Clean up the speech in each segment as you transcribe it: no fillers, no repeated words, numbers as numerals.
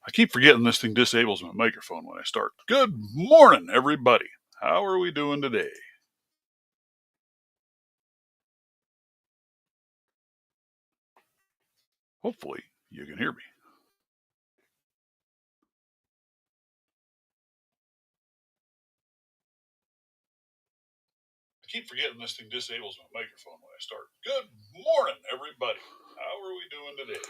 I keep forgetting this thing disables my microphone when I start. Good morning, everybody. How are we doing today? Hopefully, you can hear me. I keep forgetting this thing disables my microphone when I start. Good morning, everybody. How are we doing today?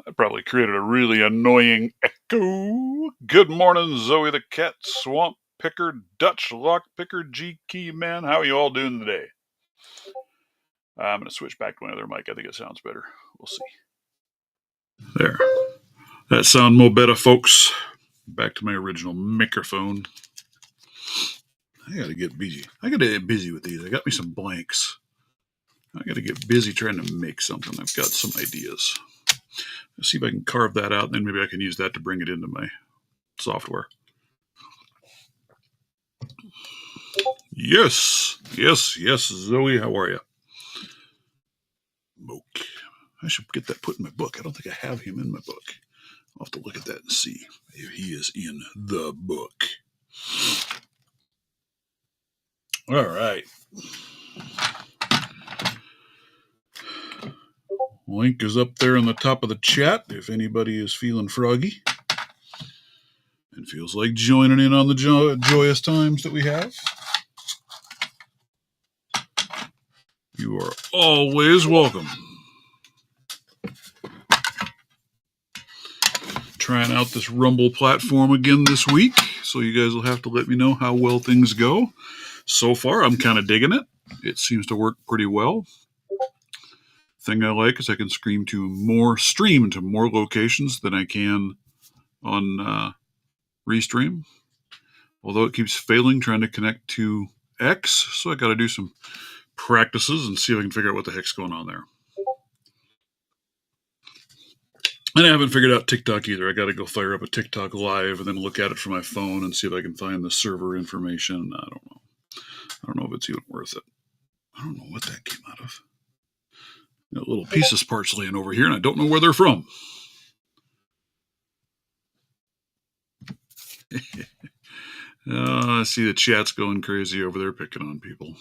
That probably created a really annoying echo. Good morning, Zoe the Cat, Swamp Picker, Dutch Lock Picker, G Key Man. How are you all doing today? I'm going to switch back to my other mic. I think it sounds better. We'll see. There. That sound mo better, folks. Back to my original microphone. I gotta get busy. I gotta get busy with these. I got me some blanks. I gotta get busy trying to make something. I've got some ideas. Let's see if I can carve that out, and then maybe I can use that to bring it into my software. Yes, Zoe, how are you? Moke. I should get that put in my book. I don't think I have him in my book. I'll have to look at that and see if he is in the book. All right. Link is up there on the top of the chat if anybody is feeling froggy and feels like joining in on the joyous times that we have. You are always welcome. Trying out this Rumble platform again this week, so you guys will have to let me know how well things go. So far, I'm kind of digging it. It seems to work pretty well. Thing I like is I can stream to more locations than I can on Restream. Although it keeps failing trying to connect to X, so I got to do some practices and see if I can figure out what the heck's going on there. And I haven't figured out TikTok either. I got to go fire up a TikTok live and then look at it from my phone and see if I can find the server information. I don't know. I don't know if it's even worth it. I don't know what that came out of. Got little pieces parts laying over here, and I don't know where they're from. I see the chat's going crazy over there picking on people.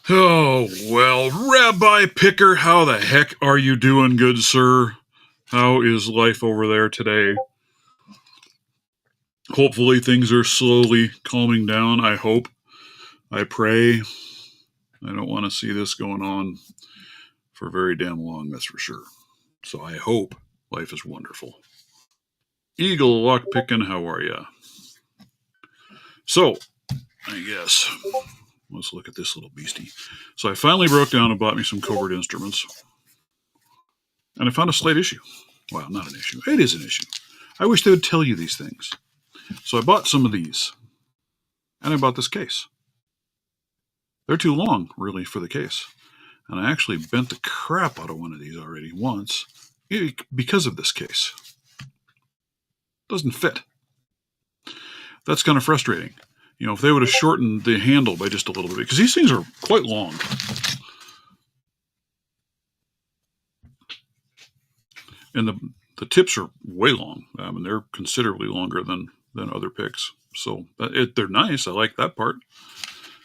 Oh, well, Rabbi Picker, how the heck are you doing, good sir? How is life over there today? Hopefully things are slowly calming down, I hope. I pray. I don't want to see this going on for very damn long, that's for sure. So I hope life is wonderful. Eagle Lockpickin', how are ya? So, I guess, let's look at this little beastie. So I finally broke down and bought me some covert instruments. And I found a slight issue. Well, not an issue. It is an issue. I wish they would tell you these things. So I bought some of these. And I bought this case. They're too long, really, for the case. And I actually bent the crap out of one of these already once because of this case. Doesn't fit. That's kind of frustrating. You know, if they would have shortened the handle by just a little bit, because these things are quite long. And the tips are way long. I mean, they're considerably longer than other picks. So they're nice. I like that part.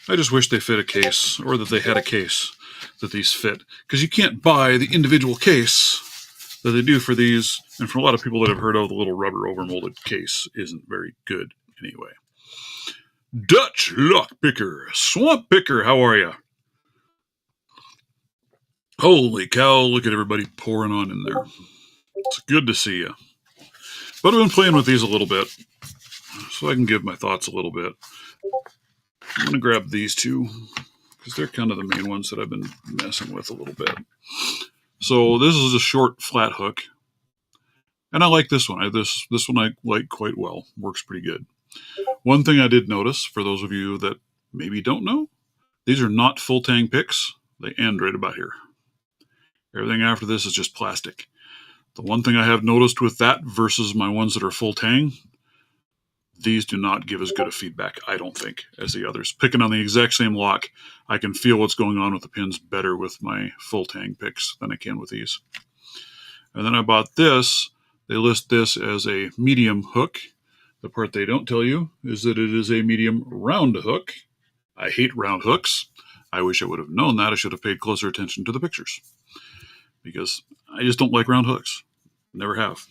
I just wish they fit a case, or that they had a case that these fit. Because you can't buy the individual case that they do for these. And for a lot of people that have heard of, the little rubber overmolded case isn't very good anyway. Dutch Lockpicker, Swamp Picker, how are you? Holy cow, look at everybody pouring on in there. It's good to see you. But I've been playing with these a little bit, so I can give my thoughts a little bit. I'm going to grab these two, because they're kind of the main ones that I've been messing with a little bit. So this is a short flat hook. And I like this one. This one I like quite well. Works pretty good. One thing I did notice, for those of you that maybe don't know, these are not full tang picks. They end right about here. Everything after this is just plastic. The one thing I have noticed with that versus my ones that are full tang, these do not give as good a feedback, I don't think, as the others. Picking on the exact same lock, I can feel what's going on with the pins better with my full tang picks than I can with these. And then I bought this. They list this as a medium hook. The part they don't tell you is that it is a medium round hook. I hate round hooks. I wish I would have known that. I should have paid closer attention to the pictures, because I just don't like round hooks. Never have.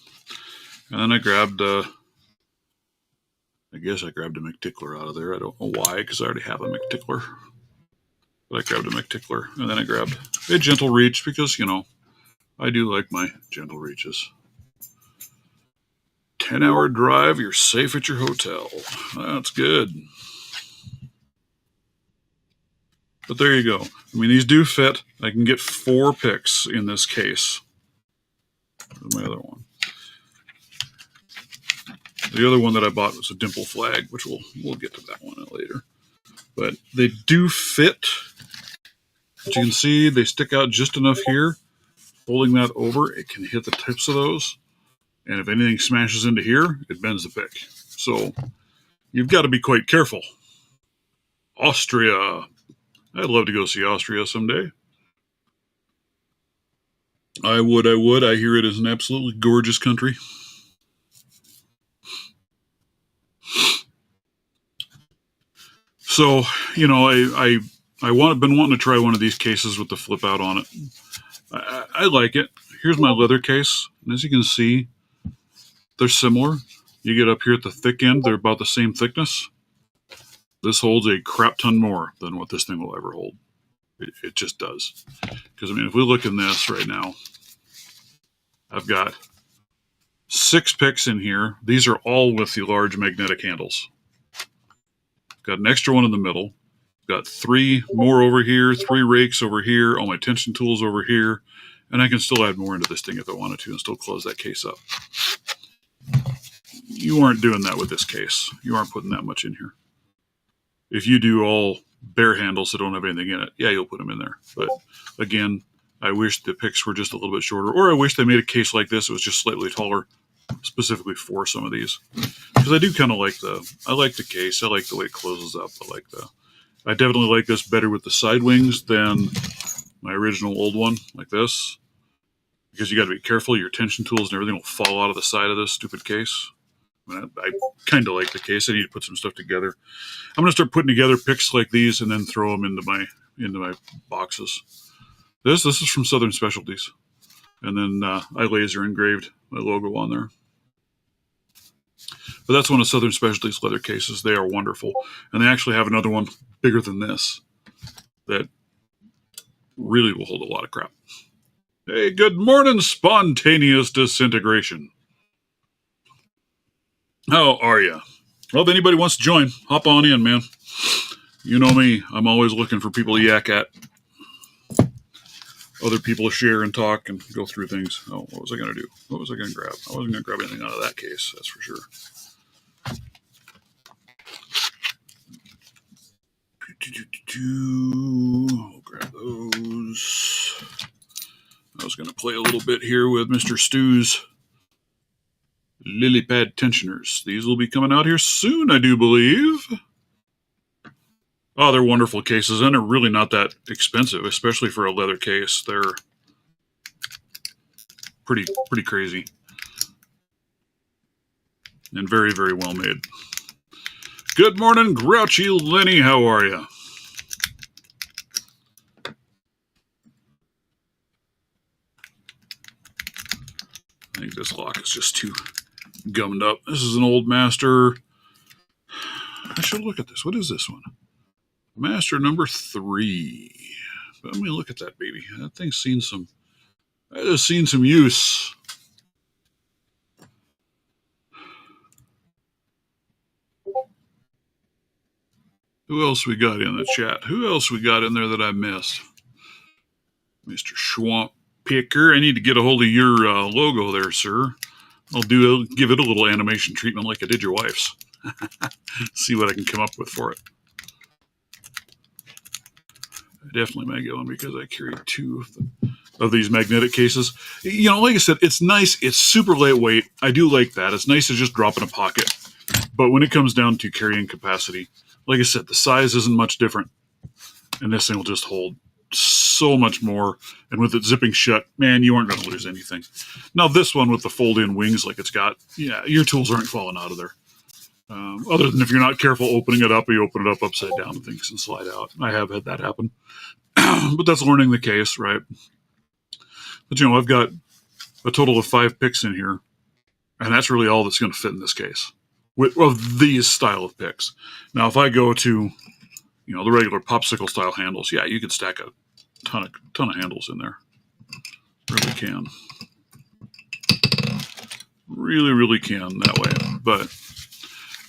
And then I grabbed, I guess I grabbed a McTickler out of there. I don't know why, because I already have a McTickler. But I grabbed a McTickler. And then I grabbed a gentle reach, because, you know, I do like my gentle reaches. 10-hour drive, you're safe at your hotel. That's good. But there you go. I mean, these do fit. I can get 4 picks in this case. There's my other one. The other one that I bought was a dimple flag, which we'll get to that one later. But they do fit. As you can see, they stick out just enough here. Folding that over, it can hit the tips of those. And if anything smashes into here, it bends the pick. So you've got to be quite careful. Austria. I'd love to go see Austria someday. I would. I hear it is an absolutely gorgeous country. So, you know, I've been wanting to try one of these cases with the flip out on it. I like it. Here's my leather case. And as you can see, they're similar. You get up here at the thick end, they're about the same thickness. This holds a crap ton more than what this thing will ever hold. It just does. Because, I mean, if we look in this right now, I've got 6 picks in here. These are all with the large magnetic handles. Got an extra one in the middle. Got 3 more over here, 3 rakes over here, all my tension tools over here, and I can still add more into this thing if I wanted to and still close that case up. You aren't doing that with this case. You aren't putting that much in here. If you do all bare handles that don't have anything in it, yeah, you'll put them in there. But again, I wish the picks were just a little bit shorter, or I wish they made a case like this that was just slightly taller, specifically for some of these. Because I do kind of like I like the case. I like the way it closes up. I definitely like this better with the side wings than my original old one, like this. Because you got to be careful. Your tension tools and everything will fall out of the side of this stupid case. I kind of like the case. I need to put some stuff together. I'm going to start putting together picks like these and then throw them into my boxes. This is from Southern Specialties. And then I laser engraved my logo on there. But that's one of Southern Specialties leather cases. They are wonderful. And they actually have another one bigger than this that really will hold a lot of crap. Hey, good morning, spontaneous disintegration. How are you? Well, if anybody wants to join, hop on in, man. You know me. I'm always looking for people to yak at. Other people to share and talk and go through things. Oh, what was I going to do? What was I going to grab? I wasn't going to grab anything out of that case, that's for sure. I'll grab those. I was going to play a little bit here with Mr. Stu's lily pad tensioners. These will be coming out here soon, I do believe. Oh, they're wonderful cases, and they're really not that expensive, especially for a leather case. They're pretty crazy. And very, very well made. Good morning, Grouchy Lenny. How are you? I think this lock is just too gummed up. This is an old Master. I should look at this. What is this one? Master number 3. But let me look at that baby. That thing's seen some. That has seen some use. Who else we got in the chat? Who else we got in there that I missed? Mr. Schwamp Picker. I need to get a hold of your logo there, sir. I'll give it a little animation treatment like I did your wife's. See what I can come up with for it. I definitely might get one because I carry 2 of these magnetic cases. You know, like I said, it's nice. It's super lightweight. I do like that. It's nice to just drop in a pocket. But when it comes down to carrying capacity, like I said, the size isn't much different. And this thing will just hold so much more. And with it zipping shut, man, you aren't going to lose anything. Now, this one with the fold-in wings like it's got, yeah, your tools aren't falling out of there. Other than if you're not careful opening it up, or you open it up upside down and things can slide out. I have had that happen. But that's learning the case, right? But, I've got a total of 5 picks in here. And that's really all that's going to fit in this case. Of these style of picks. Now, if I go to, the regular popsicle style handles, yeah, you could stack a ton of handles in there. Really can. Really can that way. But,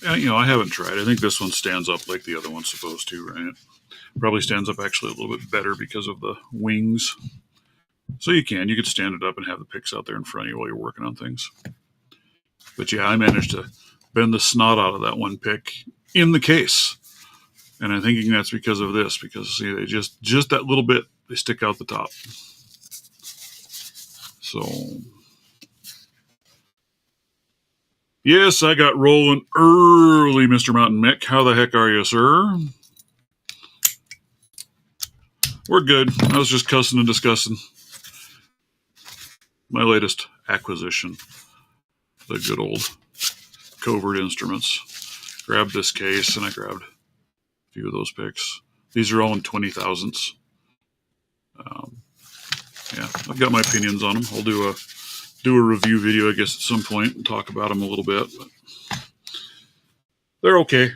I haven't tried. I think this one stands up like the other one's supposed to, right? Probably stands up actually a little bit better because of the wings. So you could stand it up and have the picks out there in front of you while you're working on things. But yeah, I managed to bend the snot out of that one pick in the case. And I'm thinking that's because of this, because see, they just that little bit, they stick out the top. So, yes, I got rolling early, Mr. Mountain Mick. How the heck are you, sir? We're good. I was just cussing and discussing my latest acquisition, the good old Covert Instruments. Grabbed this case, and I grabbed a few of those picks. These are all in 20,000s. Yeah, I've got my opinions on them. I'll do a review video, I guess, at some point and talk about them a little bit. But they're okay.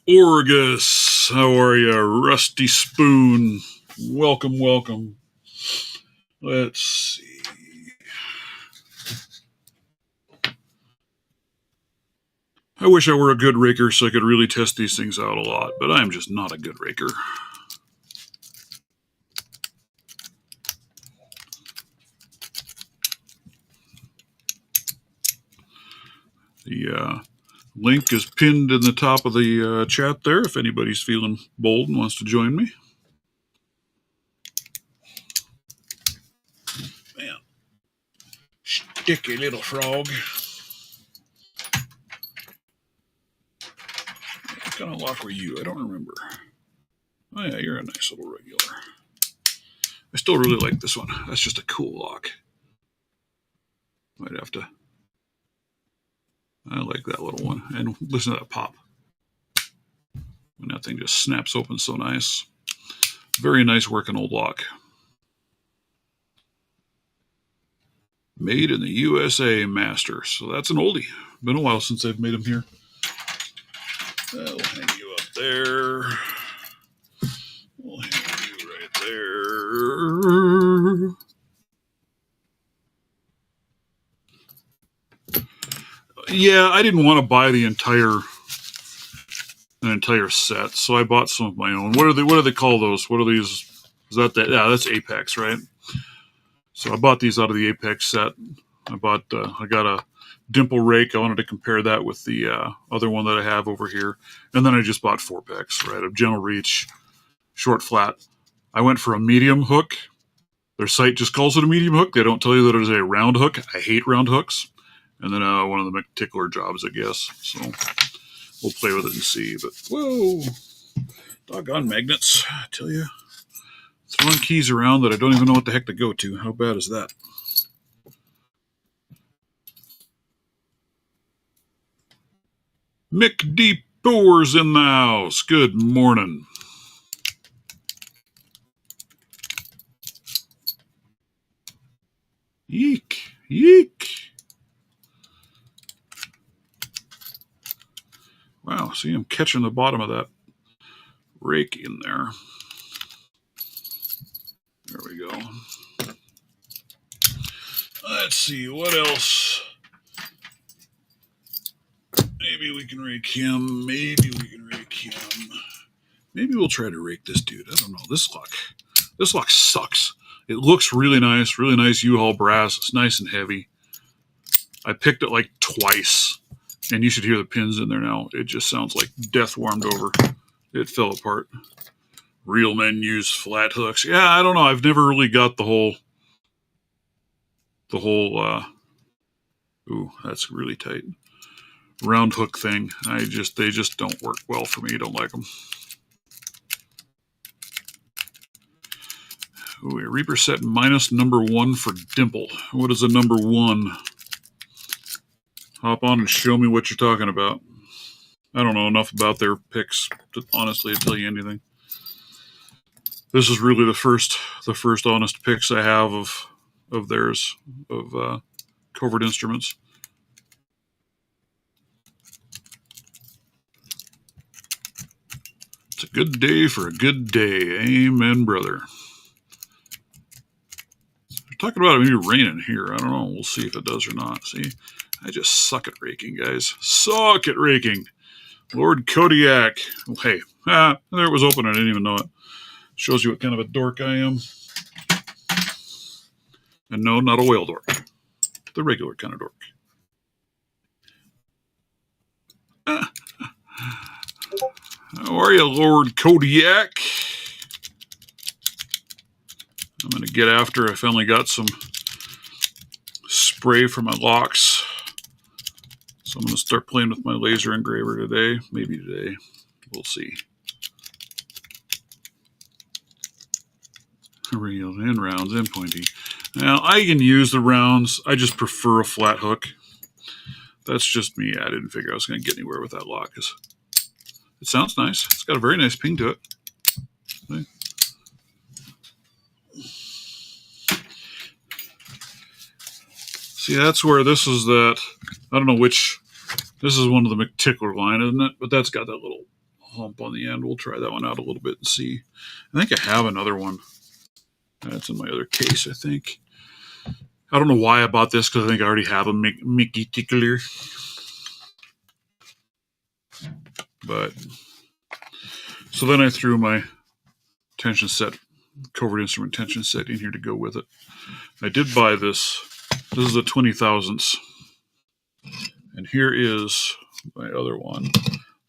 Orgus, how are you? Rusty Spoon, welcome. Let's see. I wish I were a good raker so I could really test these things out a lot, but I'm just not a good raker. The link is pinned in the top of the chat there if anybody's feeling bold and wants to join me. Man, sticky little frog. What kind of lock were you? I don't remember. Oh yeah, you're a nice little regular. I still really like this one. That's just a cool lock. Might have to. I like that little one. And listen to that pop. When that thing just snaps open so nice. Very nice working old lock. Made in the USA, Master. So that's an oldie. Been a while since I've made them here. I'll hang you up there. We'll hang you right there. Yeah, I didn't want to buy an entire set, so I bought some of my own. What do they call those? What are these? Is that? Yeah, that's Apex, right? So I bought these out of the Apex set. I got a dimple rake. I wanted to compare that with the other one that I have over here, and then I just bought 4 packs, right, of gentle reach, short flat. I went for a medium hook. Their site just calls it a medium hook. They don't tell you that it is a round hook. I hate round hooks. And then one of the McTickler jobs, I guess. So we'll play with it and see. But whoa, doggone magnets! I tell you, throwing keys around that I don't even know what the heck to go to. How bad is that? Mick D. Boer's in the house. Good morning. Yeek, yeek. Wow, see, I'm catching the bottom of that rake in there. There we go. Let's see, what else? Maybe we can rake him. Maybe we'll try to rake this dude. I don't know. This lock sucks. It looks really nice U-Haul brass. It's nice and heavy. I picked it like twice. And you should hear the pins in there now. It just sounds like death warmed over. It fell apart. Real men use flat hooks. Yeah, I don't know. I've never really got the whole the whole, ooh, that's really tight, round hook thing. They just don't work well for me. Don't like them. Ooh, a Reaper set minus #1 for Dimple. What is a #1? Hop on and show me what you're talking about. I don't know enough about their picks to honestly tell you anything. This is really the first honest picks I have of theirs, of covert instruments. It's a good day for a good day. Amen, brother. They're talking about it maybe raining here. I don't know. We'll see if it does or not. See, I just suck at raking, guys. Suck at raking. Lord Kodiak. Well, hey, there it was open. I didn't even know it. Shows you what kind of a dork I am. And no, not a whale dork. The regular kind of dork. How are you, Lord Kodiak? I'm going to get after. I finally got some spray for my locks. So I'm going to start playing with my laser engraver today. Maybe today. We'll see. Reels and rounds and pointy. Now, I can use the rounds. I just prefer a flat hook. That's just me. I didn't figure I was going to get anywhere with that lock. It sounds nice. It's got a very nice ping to it. See? See, that's where this is that. I don't know which. This is one of the McTickler line, isn't it? But that's got that little hump on the end. We'll try that one out a little bit and see. I think I have another one. That's in my other case, I think. I don't know why I bought this, because I think I already have a Mickey Tickler. But, so then I threw my tension set, covert instrument tension set in here to go with it. I did buy this. This is a 20 thousandths. And here is my other one.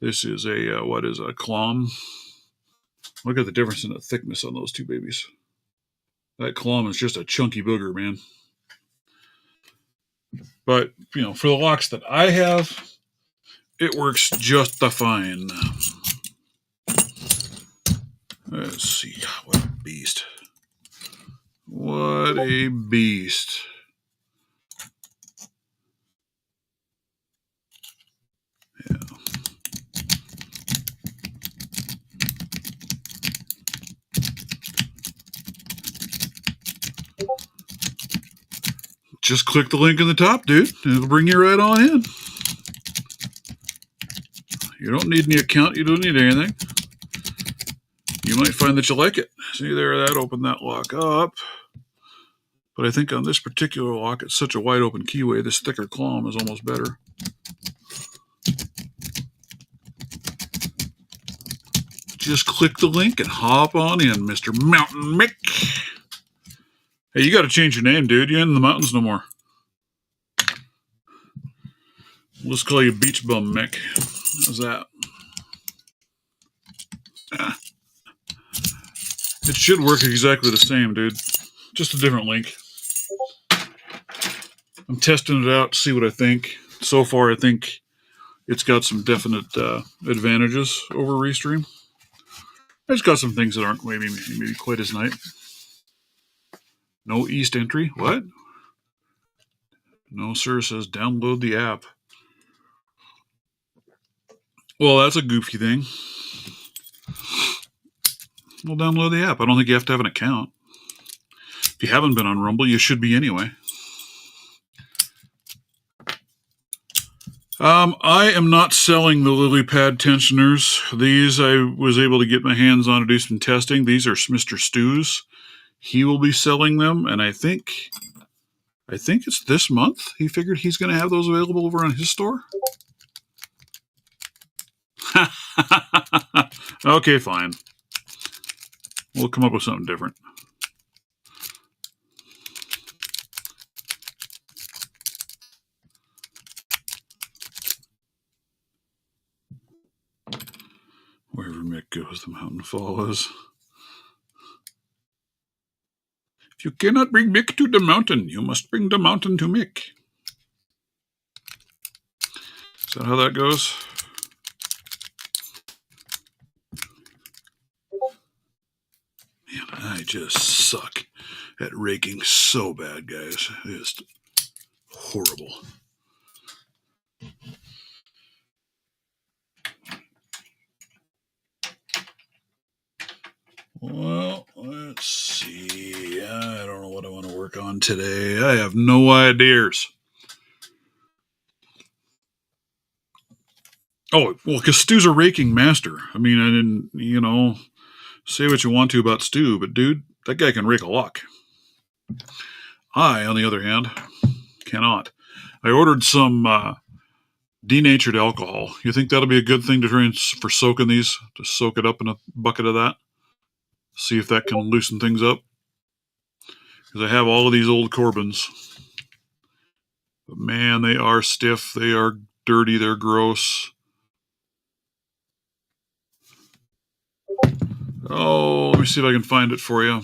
This is a, what is a Clom? Look at the difference in the thickness on those two babies. That Clom is just a chunky booger, man. But, you know, for the locks that I have, it works just fine. Let's see. What a beast. What a beast. Yeah. Just click the link in the top, dude, and it'll bring you right on in. You don't need any account. You don't need anything. You might find that you like it. See there, that opened that lock up. But I think on this particular lock, it's such a wide open keyway, this thicker Clom is almost better. Just click the link and hop on in, Mr. Mountain Mick. Hey, you got to change your name, dude. You ain't in the mountains no more. Let's call you Beach Bum Mick. How's that? It should work exactly the same, dude. Just a different link. I'm testing it out to see what I think. So far, I think it's got some definite advantages over Restream. It's got some things that aren't maybe quite as nice. No East entry? What? No, sir. It says download the app. Well, that's a goofy thing. Well, download the app. I don't think you have to have an account. If you haven't been on Rumble, you should be anyway. I am not selling the lily pad tensioners. These I was able to get my hands on to do some testing. These are Mr. Stu's. He will be selling them, and I think it's this month. He figured he's going to have those available over on his store. Okay, fine. We'll come up with something different. Wherever Mick goes, the mountain follows. If You cannot bring Mick to the mountain. You must bring the mountain to Mick. Is that how that goes? Man, I just suck at raking so bad, guys. It's horrible. Well, let's see. I don't know what I want to work on today. I have no ideas. Oh, well, because Stu's a raking master. I mean, I didn't, say what you want to about Stu, but dude, that guy can rake a lot. I, on the other hand, cannot. I ordered some denatured alcohol. You think that'll be a good thing to try for soaking these? To soak it up in a bucket of that? See if that can loosen things up? Because I have all of these old Corbins. But man, they are stiff. They are dirty. They're gross. Oh, let me see if I can find it for you.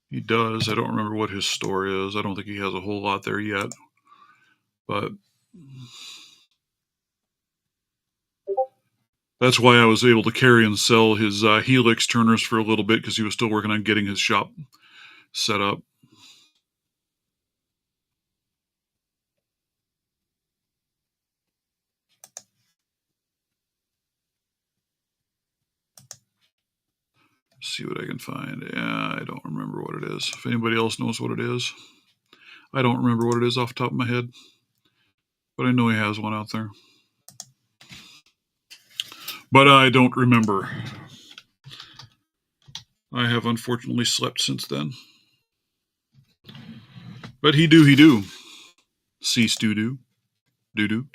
He does. I don't remember what his store is. I don't think he has a whole lot there yet. But that's why I was able to carry and sell his Helix turners for a little bit, because he was still working on getting his shop set up. See what I can find. Yeah, I don't remember what it is. If anybody else knows what it is, I don't remember what it is off the top of my head, but I know he has one out there. But I don't remember. I have unfortunately slept since then. But he do. Cease do. Do.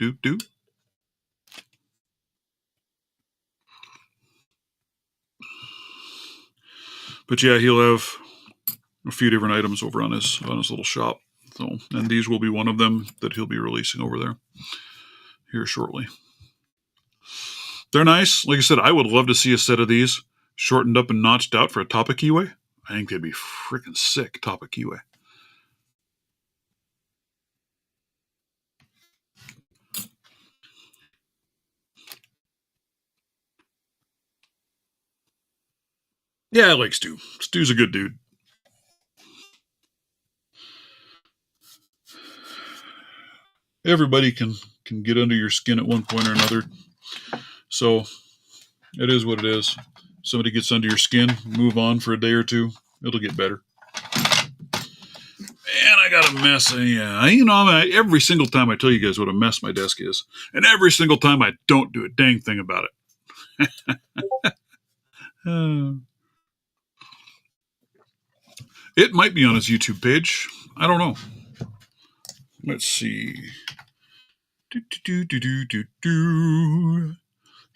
But yeah, he'll have a few different items over on his little shop. So, and these will be one of them that he'll be releasing over there here shortly. They're nice. Like I said, I would love to see a set of these shortened up and notched out for a Topic keyway. I think they'd be freaking sick, Topic keyway. Yeah, I like Stu. Stu's a good dude. Everybody can get under your skin at one point or another. So it is what it is. Somebody gets under your skin, move on for a day or two, it'll get better. And I got a mess. Yeah, every single time I tell you guys what a mess my desk is, and every single time I don't do a dang thing about it. It might be on his YouTube page. I don't know. Let's see.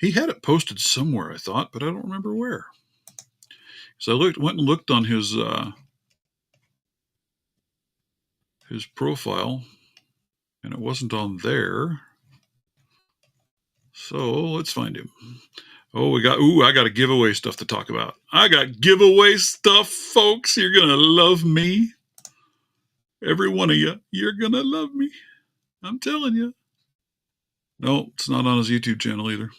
He had it posted somewhere, I thought, but I don't remember where. So I went and looked on his profile, and it wasn't on there. So let's find him. Oh, I got a giveaway stuff to talk about. I got giveaway stuff, folks. You're going to love me. Every one of you, you're going to love me. I'm telling you. No, it's not on his YouTube channel either.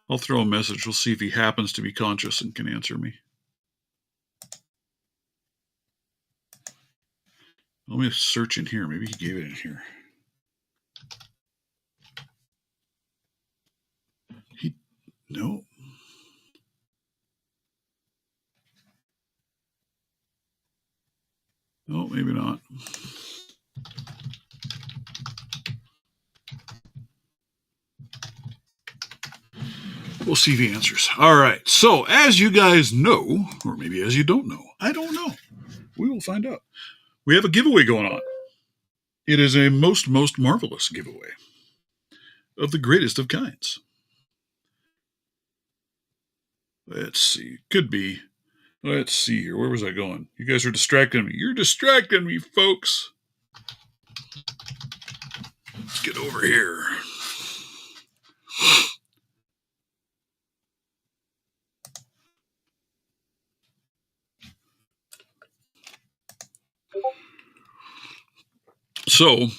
I'll throw a message. We'll see if he happens to be conscious and can answer me. Let me search in here. Maybe he gave it in here. No. No, maybe not. We'll see if he answers. All right. So, as you guys know, or maybe as you don't know, I don't know. We will find out. We have a giveaway going on. It is a most marvelous giveaway of the greatest of kinds. Let's see. Could be. Let's see here. Where was I going? You guys are distracting me. You're distracting me, folks. Let's get over here. So,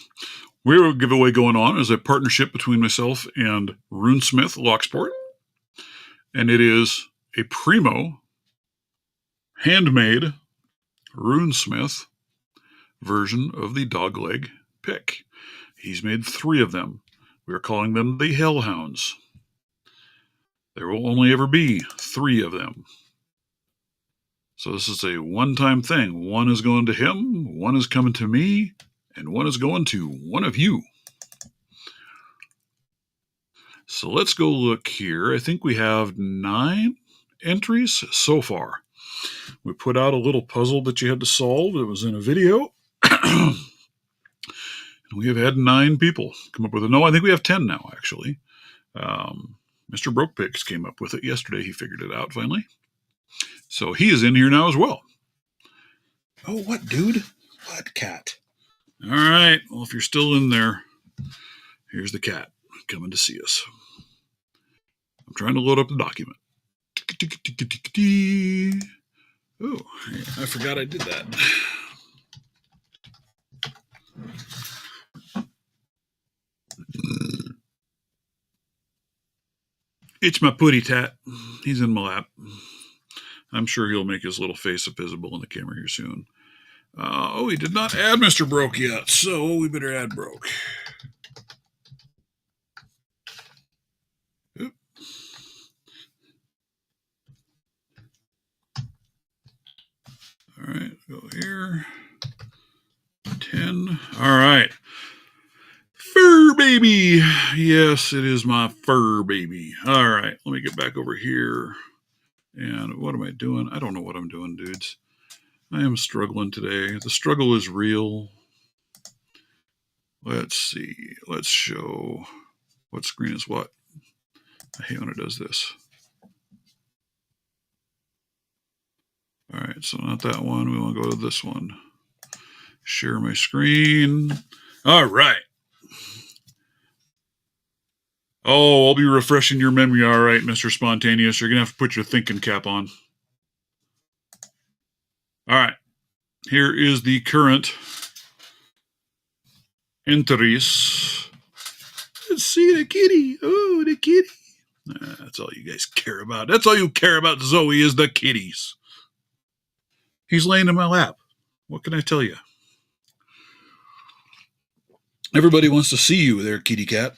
we have a giveaway going on as a partnership between myself and Runesmith Locksport. And it is a primo, handmade Runesmith version of the dogleg pick. He's made 3 of them. We are calling them the Hellhounds. There will only ever be 3 of them. So this is a one-time thing. One is going to him, one is coming to me, and one is going to one of you. So let's go look here. I think we have 9 entries so far. We put out a little puzzle that you had to solve. It was in a video. And we have had 9 people come up with it. No, I think we have 10 now, actually. Mr. Broke Picks came up with it yesterday. He figured it out finally. So he is in here now as well. Oh, what, dude? What, cat? All right. Well, if you're still in there, here's the cat coming to see us. I'm trying to load up the document. Oh, I forgot I did that. It's my putty tat. He's in my lap. I'm sure he'll make his little face visible in the camera here soon. We did not add Mr. Broke yet, so we better add Broke. Oop. All right, go here. 10. All right. Fur baby. Yes, it is my fur baby. All right, let me get back over here. And what am I doing? I don't know what I'm doing, dudes. I am struggling today. The struggle is real. Let's see. Let's show what screen is what. I hate when it does this. All right, so not that one. We want to go to this one. Share my screen. All right. Oh, I'll be refreshing your memory. All right, Mr. Spontaneous. You're going to have to put your thinking cap on. All right. Here is the current entries. Let's see the kitty. Oh, the kitty. That's all you guys care about. That's all you care about, Zoe, is the kitties. He's laying in my lap. What can I tell you? Everybody wants to see you there, kitty cat.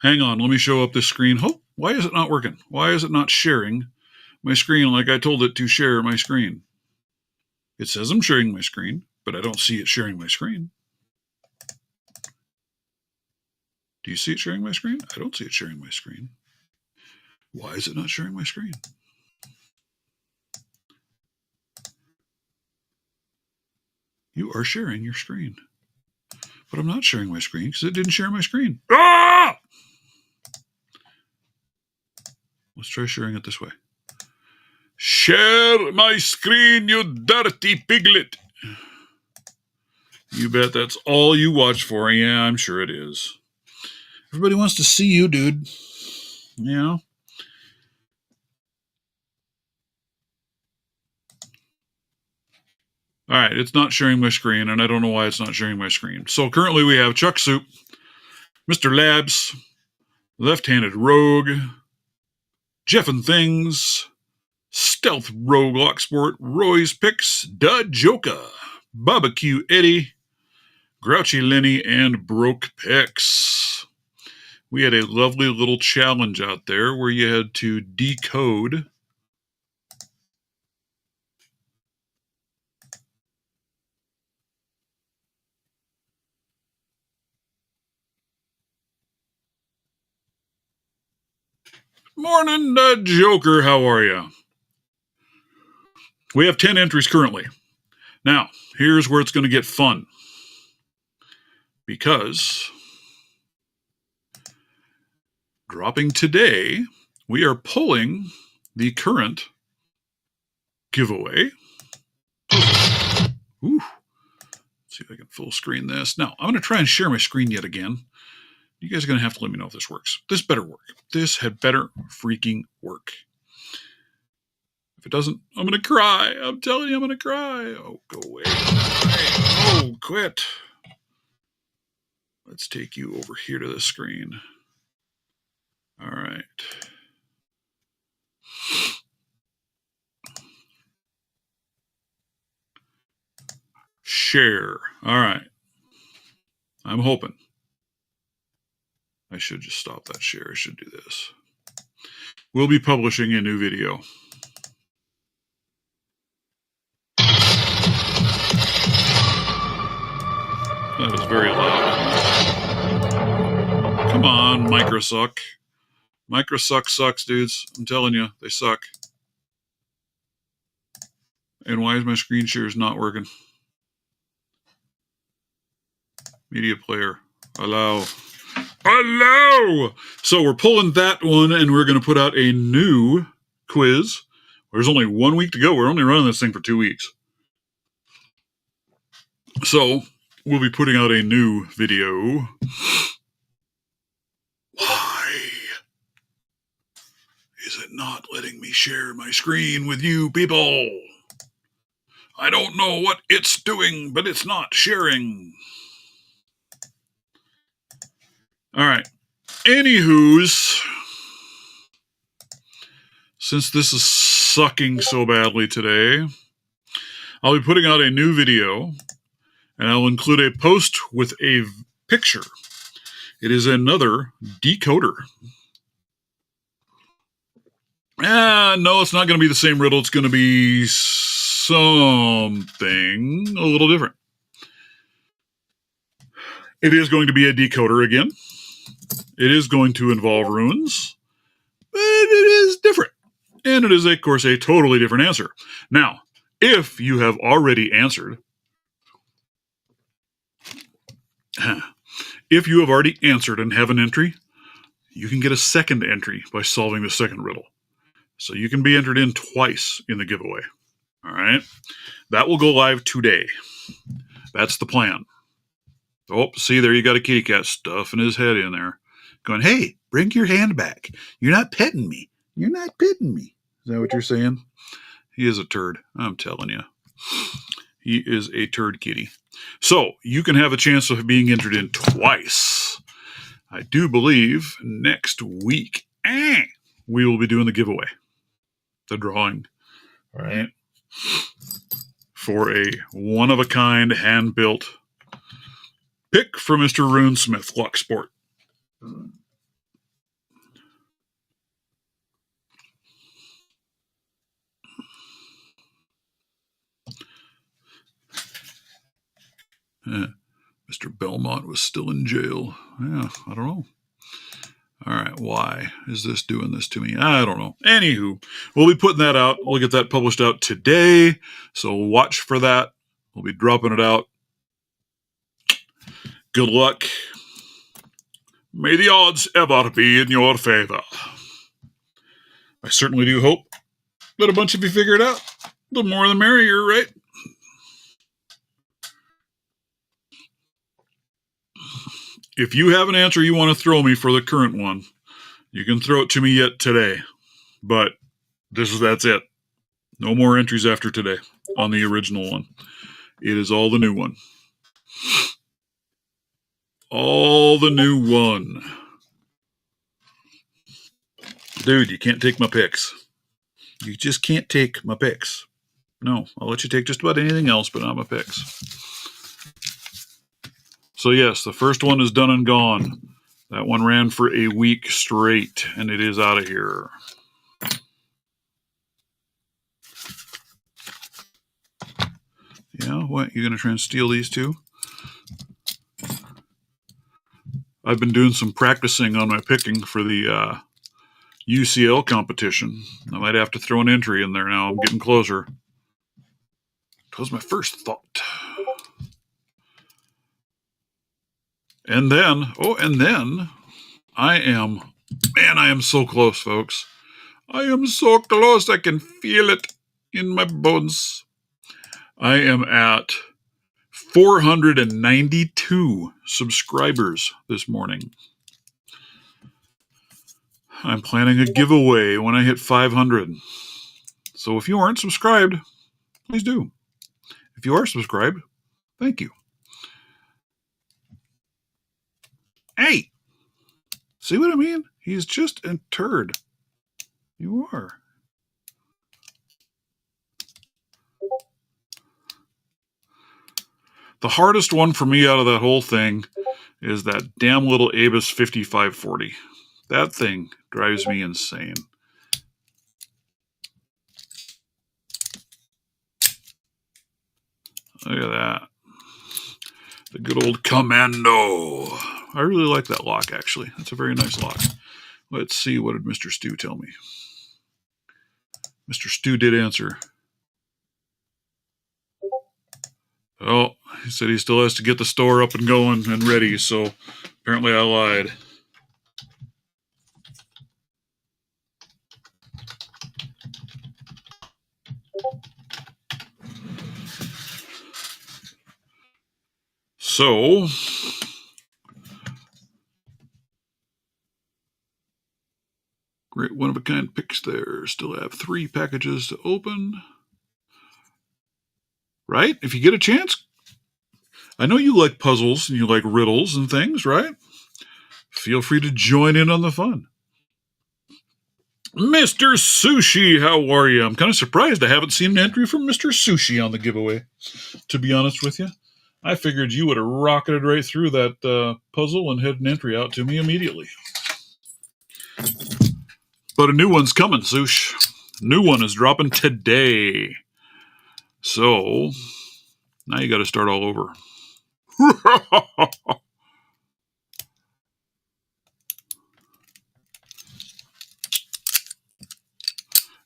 Hang on, let me show up this screen. Oh, why is it not working? Why is it not sharing my screen like I told it to share my screen? It says I'm sharing my screen, but I don't see it sharing my screen. Do you see it sharing my screen? I don't see it sharing my screen. Why is it not sharing my screen? You are sharing your screen. But I'm not sharing my screen because it didn't share my screen. Ah! Let's try sharing it this way. Share my screen, you dirty piglet. You bet that's all you watch for. Yeah, I'm sure it is. Everybody wants to see you, dude. You know? All right, it's not sharing my screen, and I don't know why it's not sharing my screen. So currently we have Chuck Soup, Mr. Labs, Left-Handed Rogue, Jeff and Things, Stealth Rogue Locksport, Roy's Picks, Dud Joka, Barbecue Eddie, Grouchy Lenny, and Broke Picks. We had a lovely little challenge out there where you had to decode Morning, Joker. How are you? We have 10 entries currently. Now, here's where it's going to get fun. Because dropping today, we are pulling the current giveaway. Ooh. Let's see if I can full screen this. Now, I'm going to try and share my screen yet again. You guys are going to have to let me know if this works. This better work. This had better freaking work. If it doesn't, I'm going to cry. I'm telling you, I'm going to cry. Oh, go away. Oh, quit. Let's take you over here to the screen. All right. Share. All right. I'm hoping. I should just stop that share. I should do this. We'll be publishing a new video. That was very loud. Come on, Microsuck. Microsuck sucks, dudes. I'm telling you, they suck. And why is my screen shares not working? Media player. Allow. Allow! So we're pulling that one, and we're going to put out a new quiz. There's only 1 week to go. We're only running this thing for 2 weeks. So we'll be putting out a new video. Why is it not letting me share my screen with you people? I don't know what it's doing, but it's not sharing. All right. Anywho's, since this is sucking so badly today, I'll be putting out a new video, and I'll include a post with a picture. It is another decoder. No, it's not going to be the same riddle. It's going to be something a little different. It is going to be a decoder again. It is going to involve runes, but it is different. And it is, of course, a totally different answer. Now, if you have already answered, and have an entry, you can get a second entry by solving the second riddle. So you can be entered in twice in the giveaway. All right? That will go live today. That's the plan. Oh, see, there you got a kitty cat stuffing his head in there. Going, hey, bring your hand back. You're not petting me. You're not petting me. Is that what you're saying? He is a turd. I'm telling you. He is a turd kitty. So you can have a chance of being entered in twice. I do believe next week we will be doing the giveaway. The drawing. All right. For a one-of-a-kind, hand-built pick for Mr. Runesmith Luck Sport. Mr. Belmont was still in jail. Yeah, I don't know. All right, why is this doing this to me? I don't know. Anywho, we'll be putting that out. We'll get that published out today, so watch for that. We'll be dropping it out. Good luck. May the odds ever be in your favor. I certainly do hope that a bunch of you figure it out. The more the merrier, right? If you have an answer you want to throw me for the current one, you can throw it to me yet today. But that's it. No more entries after today on the original one. It is all the new one. All the new one. Dude, you can't take my picks. You just can't take my picks. No, I'll let you take just about anything else, but not my picks. So yes, the first one is done and gone. That one ran for a week straight, and it is out of here. Yeah, what? You gonna try and steal these two? I've been doing some practicing on my picking for the UCL competition. I might have to throw an entry in there now. I'm getting closer. That was my first thought. And then I am so close, folks. I am so close. I can feel it in my bones. I am at 492 subscribers this morning. I'm planning a giveaway when I hit 500. So if you aren't subscribed, please do. If you are subscribed, thank you. Hey! See what I mean? He's just a turd. You are. The hardest one for me out of that whole thing is that damn little Abus 5540. That thing drives me insane. Look at that. The good old Commando. I really like that lock, actually. That's a very nice lock. Let's see, what did Mr. Stu tell me? Mr. Stu did answer. Oh, he said he still has to get the store up and going and ready, so apparently I lied. So, great one-of-a-kind picks there. Still have 3 packages to open. Right? If you get a chance. I know you like puzzles and you like riddles and things, right? Feel free to join in on the fun. Mr. Sushi, how are you? I'm kind of surprised I haven't seen an entry from Mr. Sushi on the giveaway, to be honest with you. I figured you would have rocketed right through that puzzle and had an entry out to me immediately. But a new one's coming, Sush. New one is dropping today. So, now you got to start all over.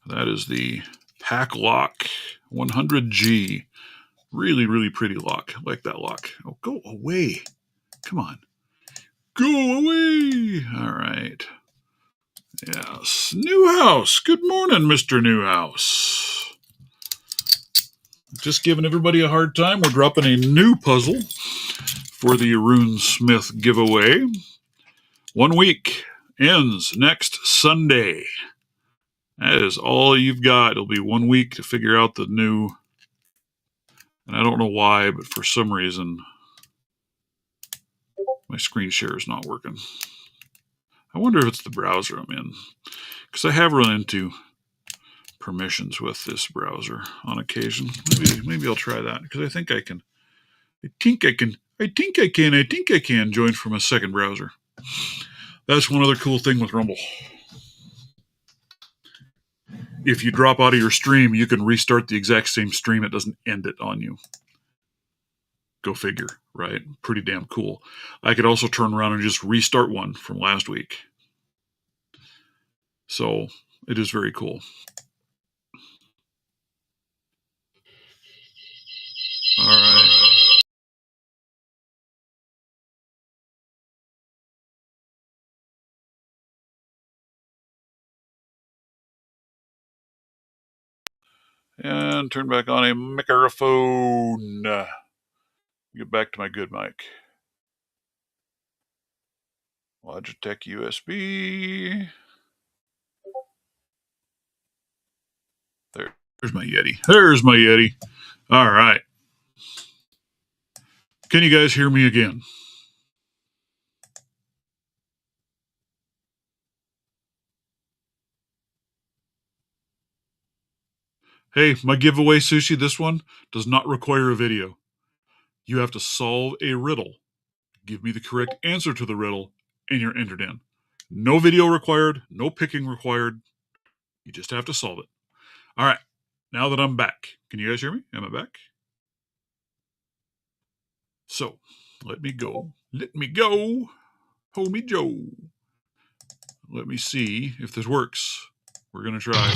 That is the Pack Lock 100G. Really, really pretty lock. I like that lock. Oh, go away. Come on. Go away. All right. Yes. Newhouse. Good morning, Mr. Newhouse. Just giving everybody a hard time. We're dropping a new puzzle for the Arun Smith giveaway. 1 week ends next Sunday. That is all you've got. It'll be 1 week to figure out the new. And I don't know why, but for some reason, my screen share is not working. I wonder if it's the browser I'm in. Because I have run into permissions with this browser on occasion. Maybe I'll try that. Because I think I can join from a second browser. That's one other cool thing with Rumble. If you drop out of your stream, you can restart the exact same stream. It doesn't end it on you. Go figure, right? Pretty damn cool. I could also turn around and just restart one from last week. So it is very cool. All right. And turn back on a microphone. Get back to my good mic. Logitech USB. There's my Yeti. All right. Can you guys hear me again? Hey, my giveaway sushi, this one does not require a video. You have to solve a riddle. Give me the correct answer to the riddle, and you're entered in. No video required, no picking required. You just have to solve it. All right, now that I'm back, can you guys hear me? Am I back? So, let me go. Homie Joe. Let me see if this works. We're going to try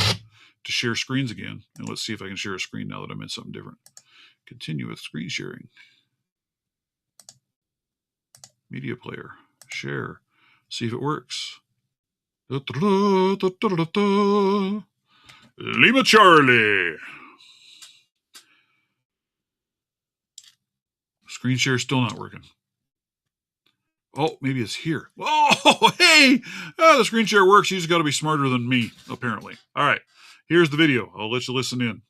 to share screens again. And let's see if I can share a screen now that I'm in something different. Continue with screen sharing. Media player. Share. See if it works. Lima Charlie. Screen share still not working. Oh, maybe it's here. Oh, hey! The screen share works. You just got to be smarter than me, apparently. All right. Here's the video. I'll let you listen in.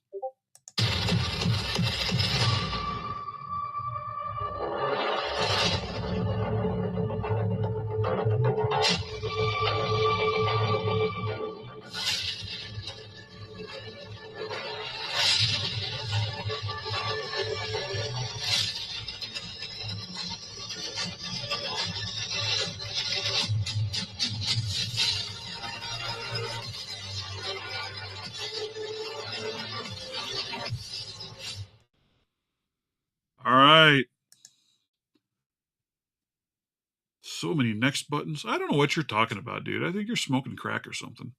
All right. So many next buttons. I don't know what you're talking about, dude. I think you're smoking crack or something.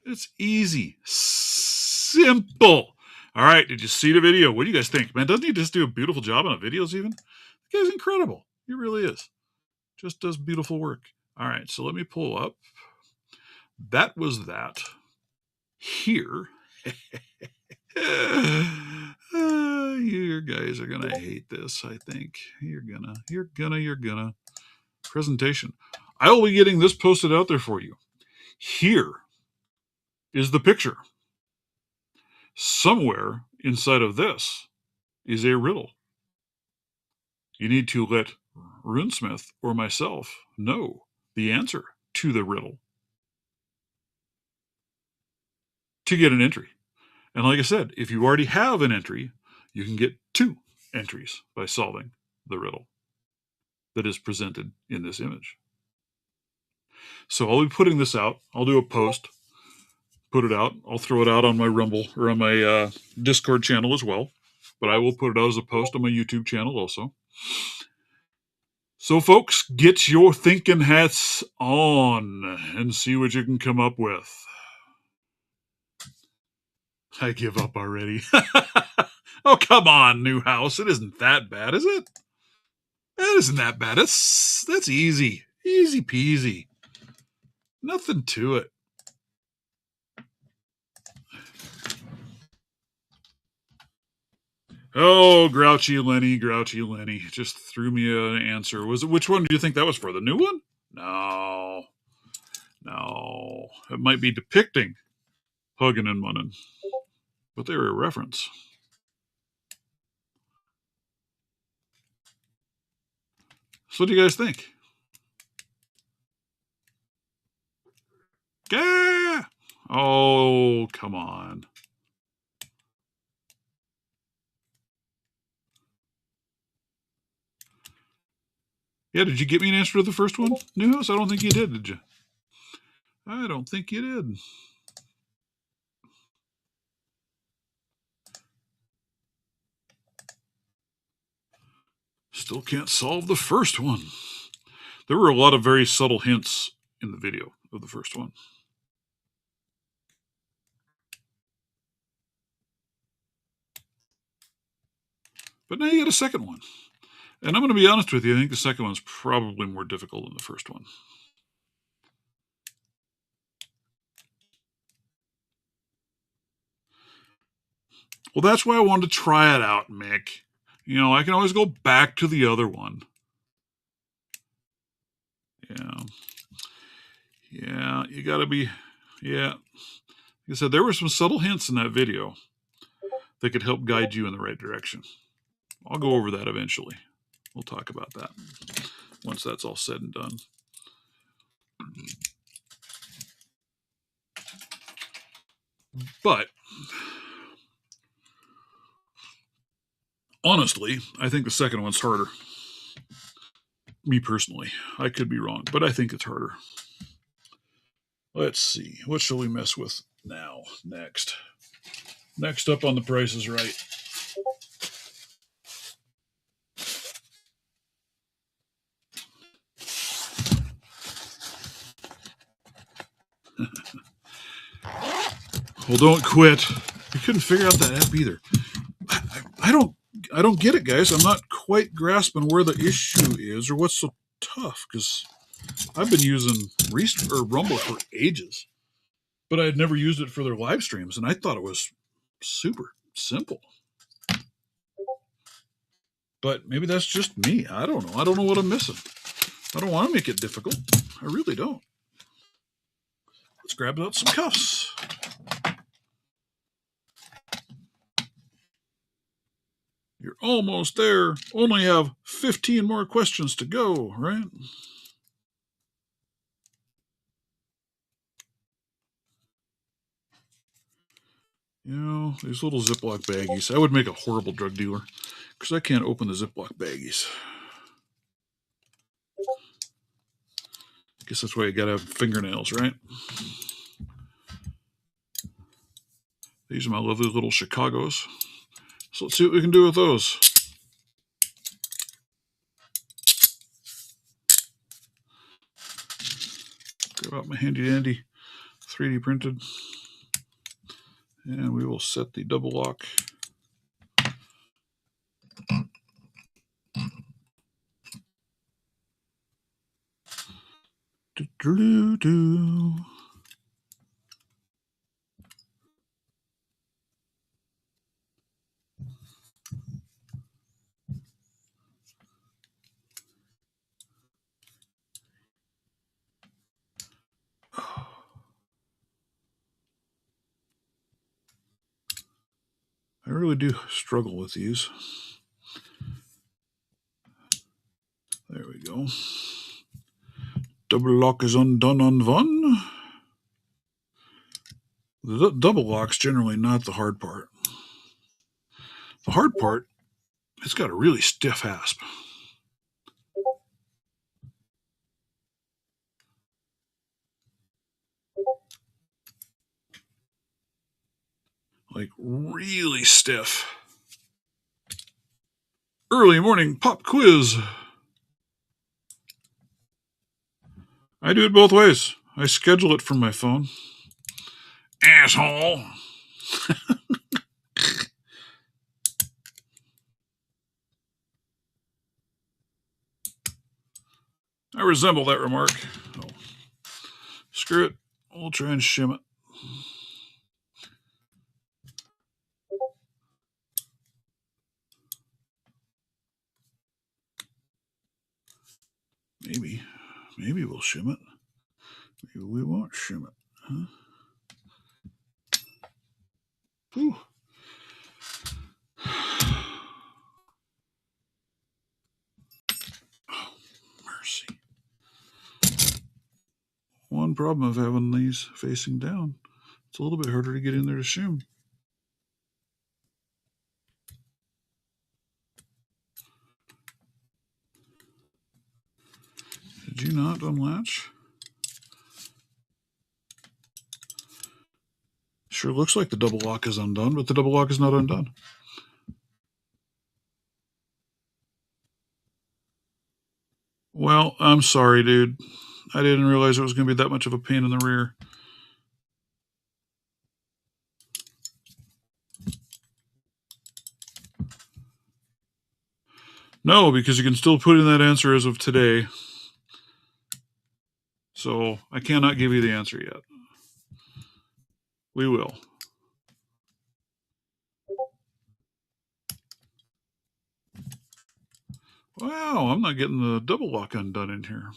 It's easy. Simple. All right. Did you see the video? What do you guys think? Man, doesn't he just do a beautiful job on the videos even? The guy's incredible. He really is. Just does beautiful work. All right. So let me pull up. That was that. Here. You guys are gonna hate this, I think. You're gonna. Presentation. I will be getting this posted out there for you. Here is the picture. Somewhere inside of this is a riddle. You need to let Runesmith or myself know the answer to the riddle to get an entry. And like I said, if you already have an entry, you can get 2 entries by solving the riddle that is presented in this image. So I'll be putting this out. I'll do a post, put it out. I'll throw it out on my Rumble or on my Discord channel as well. But I will put it out as a post on my YouTube channel also. So folks, get your thinking hats on and see what you can come up with. I give up already. Oh, come on, Newhouse. It isn't that bad, is it? It isn't that bad. That's easy. Easy peasy. Nothing to it. Oh, grouchy Lenny. Just threw me an answer. Which one do you think that was for? The new one? No. It might be depicting Huggin' and Munnin, but they were a reference. So what do you guys think? Yeah. Oh, come on. Yeah, did you get me an answer to the first one, Newhouse? I don't think you did you? I don't think you did. Still can't solve the first one. There were a lot of very subtle hints in the video of the first one. But now you get a second one. And I'm going to be honest with you, I think the second one's probably more difficult than the first one. Well, that's why I wanted to try it out, Mick. You know, I can always go back to the other one. Yeah, you got to be, like I said, there were some subtle hints in that video that could help guide you in the right direction. I'll go over that eventually. We'll talk about that once that's all said and done. But honestly, I think the second one's harder. Me personally. I could be wrong, but I think it's harder. Let's see. What shall we mess with now? Next up on The Price is Right. Well, don't quit. You couldn't figure out that app either. I don't get it, guys. I'm not quite grasping where the issue is or what's so tough, because I've been using Rumble for ages, but I had never used it for their live streams, and I thought it was super simple. But maybe that's just me. I don't know. I don't know what I'm missing. I don't want to make it difficult. I really don't. Let's grab out some cuffs. You're almost there. Only have 15 more questions to go, right? You know, these little Ziploc baggies. I would make a horrible drug dealer because I can't open the Ziploc baggies. I guess that's why you gotta have fingernails, right? These are my lovely little Chicagos. So let's see what we can do with those. Grab out my handy dandy 3D printed. And we will set the double lock. Do-do-do-do. I really do struggle with these. There we go. Double lock is undone on one. The double lock's generally not the hard part. The hard part, it's got a really stiff hasp. Like really stiff. Early morning pop quiz. I do it both ways. I schedule it from my phone. Asshole. I resemble that remark. Oh. Screw it. We'll try and shim it. Maybe we'll shim it. Maybe we won't shim it. Huh? Whew. Oh, mercy. One problem of having these facing down. It's a little bit harder to get in there to shim. Did you not unlatch? Sure looks like the double lock is undone, but the double lock is not undone. Well, I'm sorry, dude. I didn't realize it was going to be that much of a pain in the rear. No, because you can still put in that answer as of today. So I cannot give you the answer yet. We will. Wow, I'm not getting the double lock undone in here.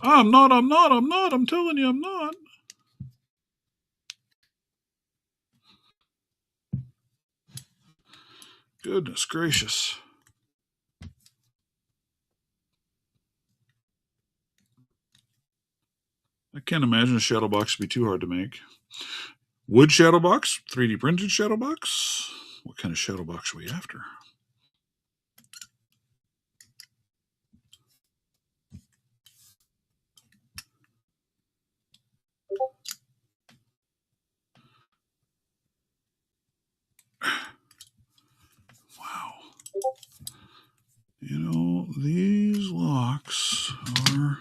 I'm not. I'm telling you, I'm not. Goodness gracious. I can't imagine a shadow box would be too hard to make. Wood shadow box? 3D printed shadow box? What kind of shadow box are we after? Wow. You know, these locks are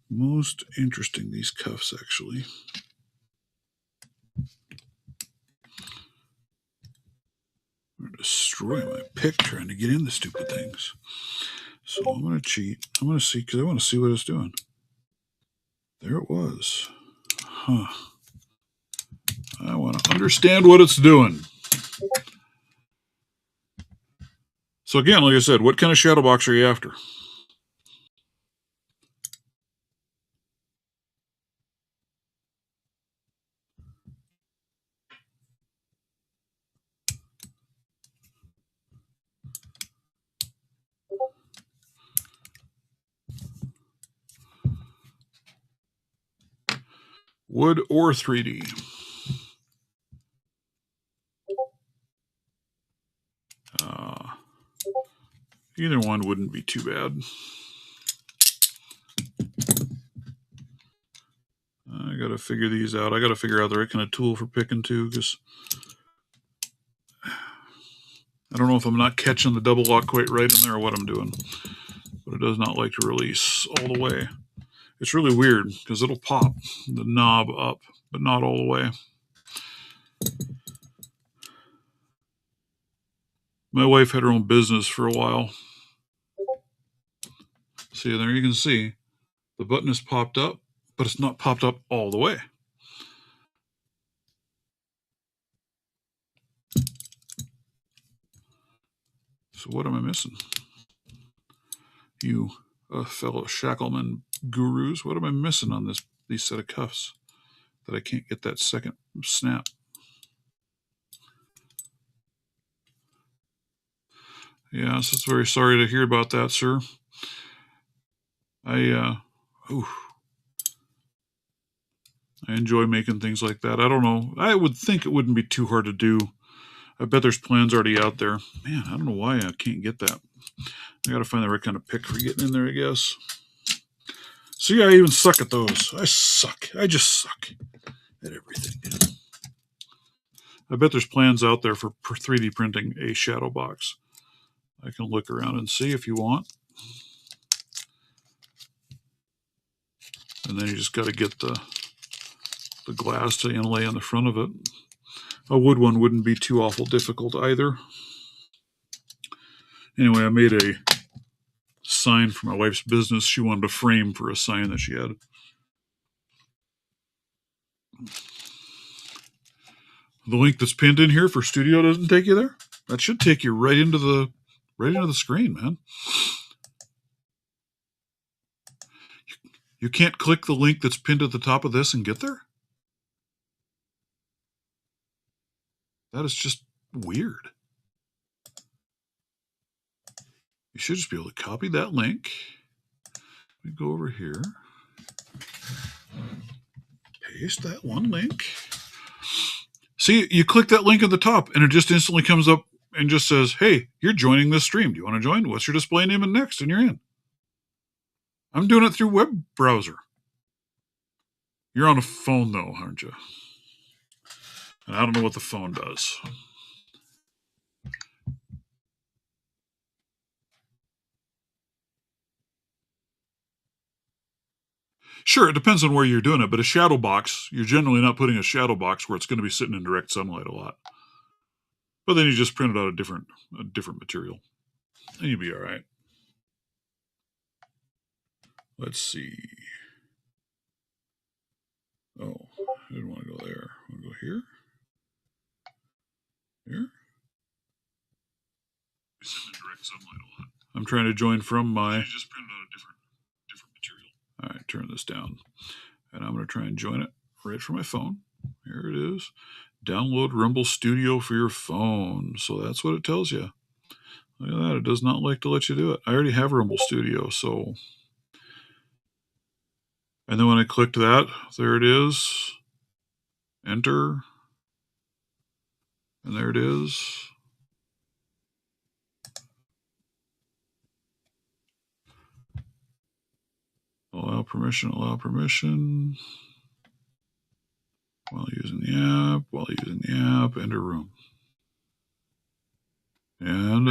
most interesting, these cuffs, actually. I'm going to destroy my pick trying to get in the stupid things. So I'm going to cheat. I'm going to see, because I want to see what it's doing. There it was. Huh. I want to understand what it's doing. So again, like I said, what kind of shadow box are you after? Wood or 3D? Either one wouldn't be too bad. I got to figure these out. I got to figure out the right kind of tool for picking too, because I don't know if I'm not catching the double lock quite right in there or what I'm doing. But it does not like to release all the way. It's really weird because it'll pop the knob up, but not all the way. My wife had her own business for a while. See, there you can see the button is popped up, but it's not popped up all the way. So what am I missing? You fellow shackleman gurus, what am I missing on these set of cuffs that I can't get that second snap? Yes, it's very sorry to hear about that, sir. I enjoy making things like that. I don't know. I would think it wouldn't be too hard to do. I bet there's plans already out there. Man, I don't know why I can't get that. I got to find the right kind of pick for getting in there, I guess. See, I even suck at those. I suck. I just suck at everything. I bet there's plans out there for 3D printing a shadow box. I can look around and see if you want. And then you just got to get the glass to inlay on the front of it. A wood one wouldn't be too awful difficult either. Anyway, I made a sign for my wife's business. She wanted a frame for a sign that she had. The link that's pinned in here for studio doesn't take you there. That should take you right into the screen, man. You can't click the link that's pinned at the top of this and get there? That is just weird. You should just be able to copy that link. We go over here. Paste that one link. See, you click that link at the top and it just instantly comes up and just says, hey, you're joining this stream. Do you want to join? What's your display name and next? And you're in. I'm doing it through web browser. You're on a phone though, aren't you? And I don't know what the phone does. Sure, it depends on where you're doing it, but a shadow box, you're generally not putting a shadow box where it's going to be sitting in direct sunlight a lot. But then you just print it out a different material, and you'll be all right. Let's see. Oh, I didn't want to go there. I want to go here. Here. Sitting in direct sunlight a lot. I'm trying to join from my. Just print out a different material. All right, turn this down, and I'm going to try and join it right from my phone. Here it is. Download Rumble Studio for your phone. So that's what it tells you. Look at that. It does not like to let you do it. I already have Rumble Studio, so. And then when I clicked that, there it is. Enter. And there it is. Allow permission, allow permission. While using the app, enter room. And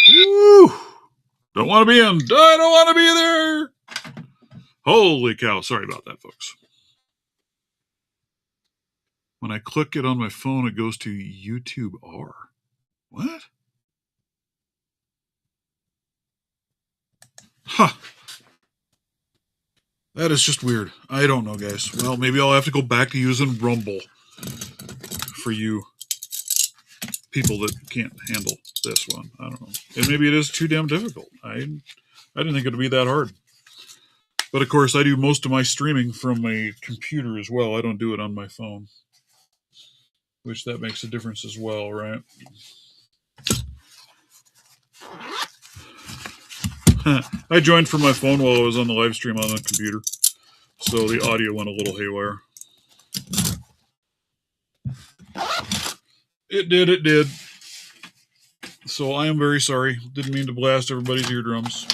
woo! Don't want to be in. I don't want to be there. Holy cow. Sorry about that, folks. When I click it on my phone, it goes to YouTube R. What? Huh. That is just weird. I don't know, guys. Well, maybe I'll have to go back to using Rumble for you people that can't handle this one. I don't know. And maybe it is too damn difficult. I didn't think it would be that hard. But of course, I do most of my streaming from a computer as well. I don't do it on my phone. Which that makes a difference as well, right? I joined from my phone while I was on the live stream on the computer. So the audio went a little haywire. It did. So I am very sorry. Didn't mean to blast everybody's eardrums.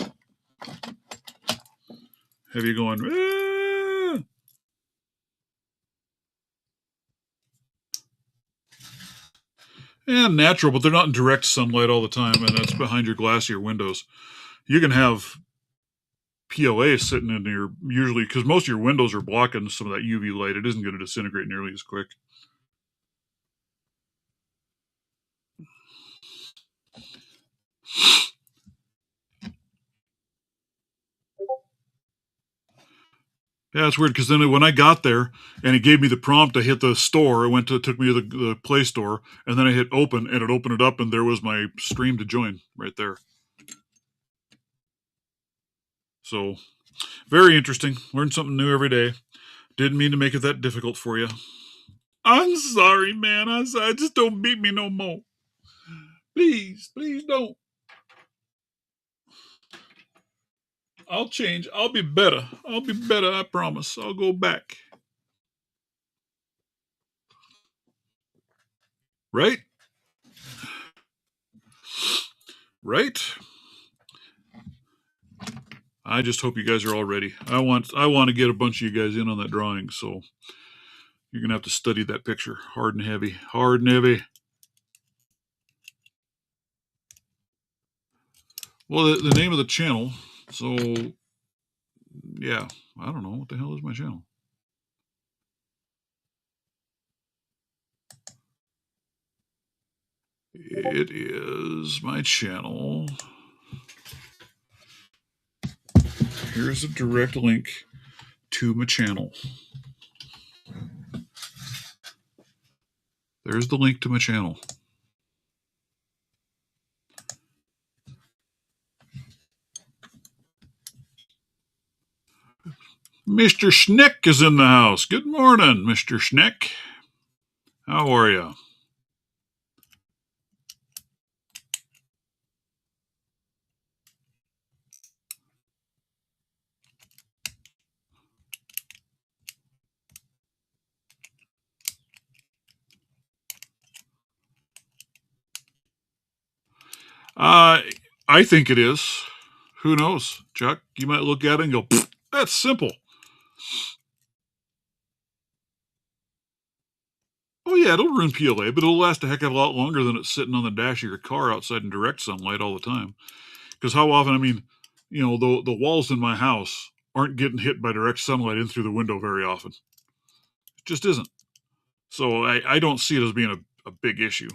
Have you going, ah! And natural, but they're not in direct sunlight all the time, and that's behind your glass of your windows. You can have PLA sitting in your, usually, because most of your windows are blocking some of that UV light. It isn't going to disintegrate nearly as quick. Yeah, it's weird because then when I got there and it gave me the prompt to hit the store, it took me to the Play Store, and then I hit open and it opened it up, and there was my stream to join right there. So very interesting. Learn something new every day. Didn't mean to make it that difficult for you. I'm sorry, man. I'm sorry. Just don't beat me no more. Please don't. I'll change. I'll be better. I promise. I'll go back. Right? Right? I just hope you guys are all ready. I want to get a bunch of you guys in on that drawing, so you're gonna have to study that picture hard and heavy. Hard and heavy. Well, the name of the channel, so yeah, I don't know. What the hell is my channel? It is my channel. Here's a direct link to my channel. There's the link to my channel. Mr. Schneck is in the house. Good morning, Mr. Schneck. How are you? I think it is. Who knows, Chuck? You might look at it and go, that's simple. Oh, yeah, it'll ruin PLA, but it'll last a heck of a lot longer than it's sitting on the dash of your car outside in direct sunlight all the time. Because how often, I mean, you know, the walls in my house aren't getting hit by direct sunlight in through the window very often. It just isn't. So I don't see it as being a big issue.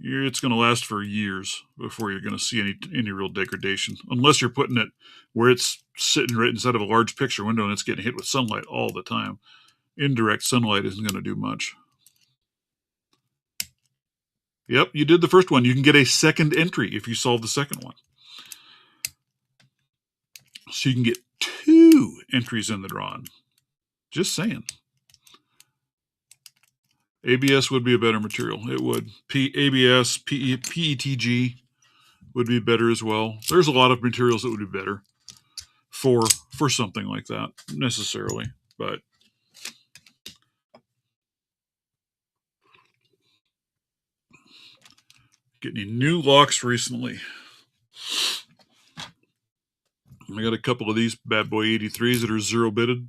It's going to last for years before you're going to see any real degradation, unless you're putting it where it's sitting right inside of a large picture window and it's getting hit with sunlight all the time. Indirect sunlight isn't going to do much. Yep, you did the first one. You can get a second entry if you solve the second one. So you can get 2 entries in the drawing. Just saying. ABS would be a better material. It would. ABS, PETG would be better as well. There's a lot of materials that would be better for something like that, necessarily. But getting any new locks recently. I got a couple of these bad boy 83s that are 0-bitted.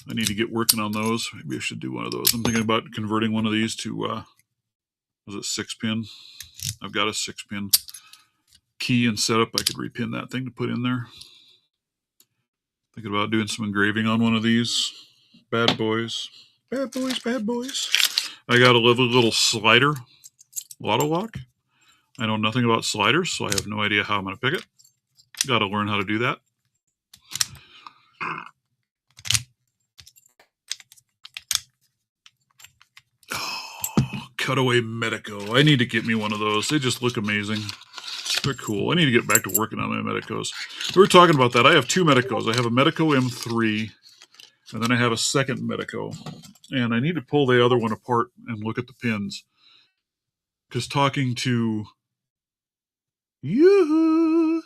I need to get working on those. Maybe I should do one of those. I'm thinking about converting one of these to, was it 6-pin? I've got a 6-pin key and setup. I could repin that thing to put in there. Thinking about doing some engraving on one of these bad boys. Bad boys. I got a little slider lotto lock. I know nothing about sliders, so I have no idea how I'm going to pick it. Got to learn how to do that. Oh, cutaway Medico. I need to get me one of those. They just look amazing. They're cool. I need to get back to working on my Medicos. We were talking about that. I have 2 Medicos. I have a Medico M3, and then I have a second Medico. And I need to pull the other one apart and look at the pins. Because talking to you,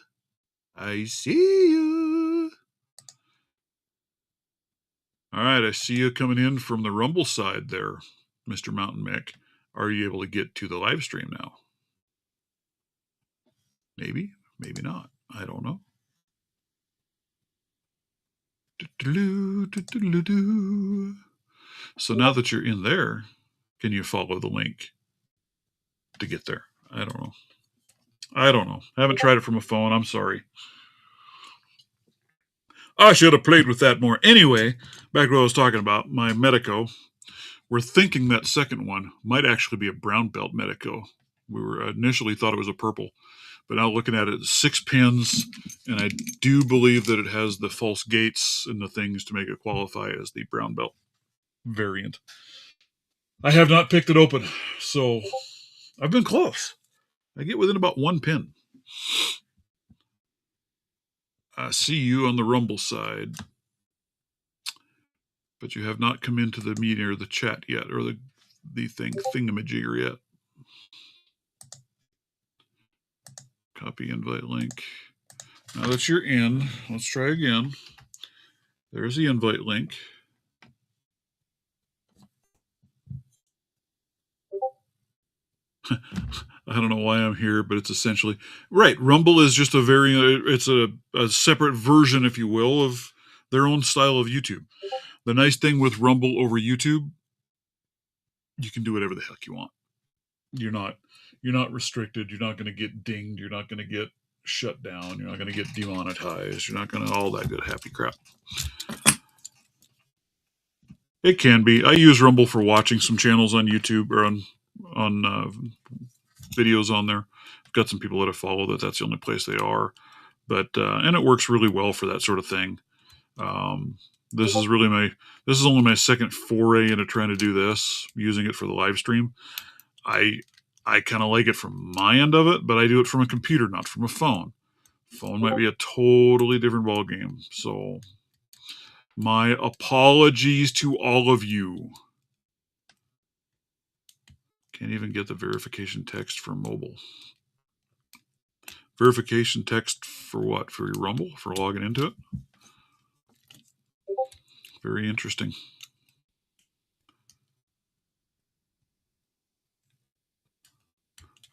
I see you. right, I see you coming in from the Rumble side there, Mr. Mountain Mick. Are you able to get to the live stream now? Maybe, maybe not. I don't know. So now that you're in there, can you follow the link to get there? I don't know. I haven't tried it from a phone. I'm sorry. I should have played with that more. Anyway, back to what I was talking about, my Medico. We're thinking that second one might actually be a brown belt Medico. We were initially thought it was a purple, but now looking at it, 6 pins, and I do believe that it has the false gates and the things to make it qualify as the brown belt variant. I have not picked it open, so I've been close. I get within about 1 pin. I see you on the Rumble side, but you have not come into the meeting or the chat yet, or the thingamajigger yet. Copy invite link. Now that you're in, let's try again. There's the invite link. I don't know why I'm here, but it's essentially right. Rumble is just it's a separate version, if you will, of their own style of YouTube. The nice thing with Rumble over YouTube, you can do whatever the heck you want. You're not restricted. You're not going to get dinged. You're not going to get shut down. You're not going to get demonetized. You're not going to all that good happy crap. It can be. I use Rumble for watching some channels on YouTube or on videos on there. I've got some people that I follow that's the only place they are, but and it works really well for that sort of thing. This is only my second foray into trying to do this, using it for the live stream. I kind of like it from my end of it, but I do it from a computer, not from a phone. Phone might be a totally different ballgame. So my apologies to all of you. Can't even get the verification text for mobile. Verification text for what? For your Rumble? For logging into it? Very interesting.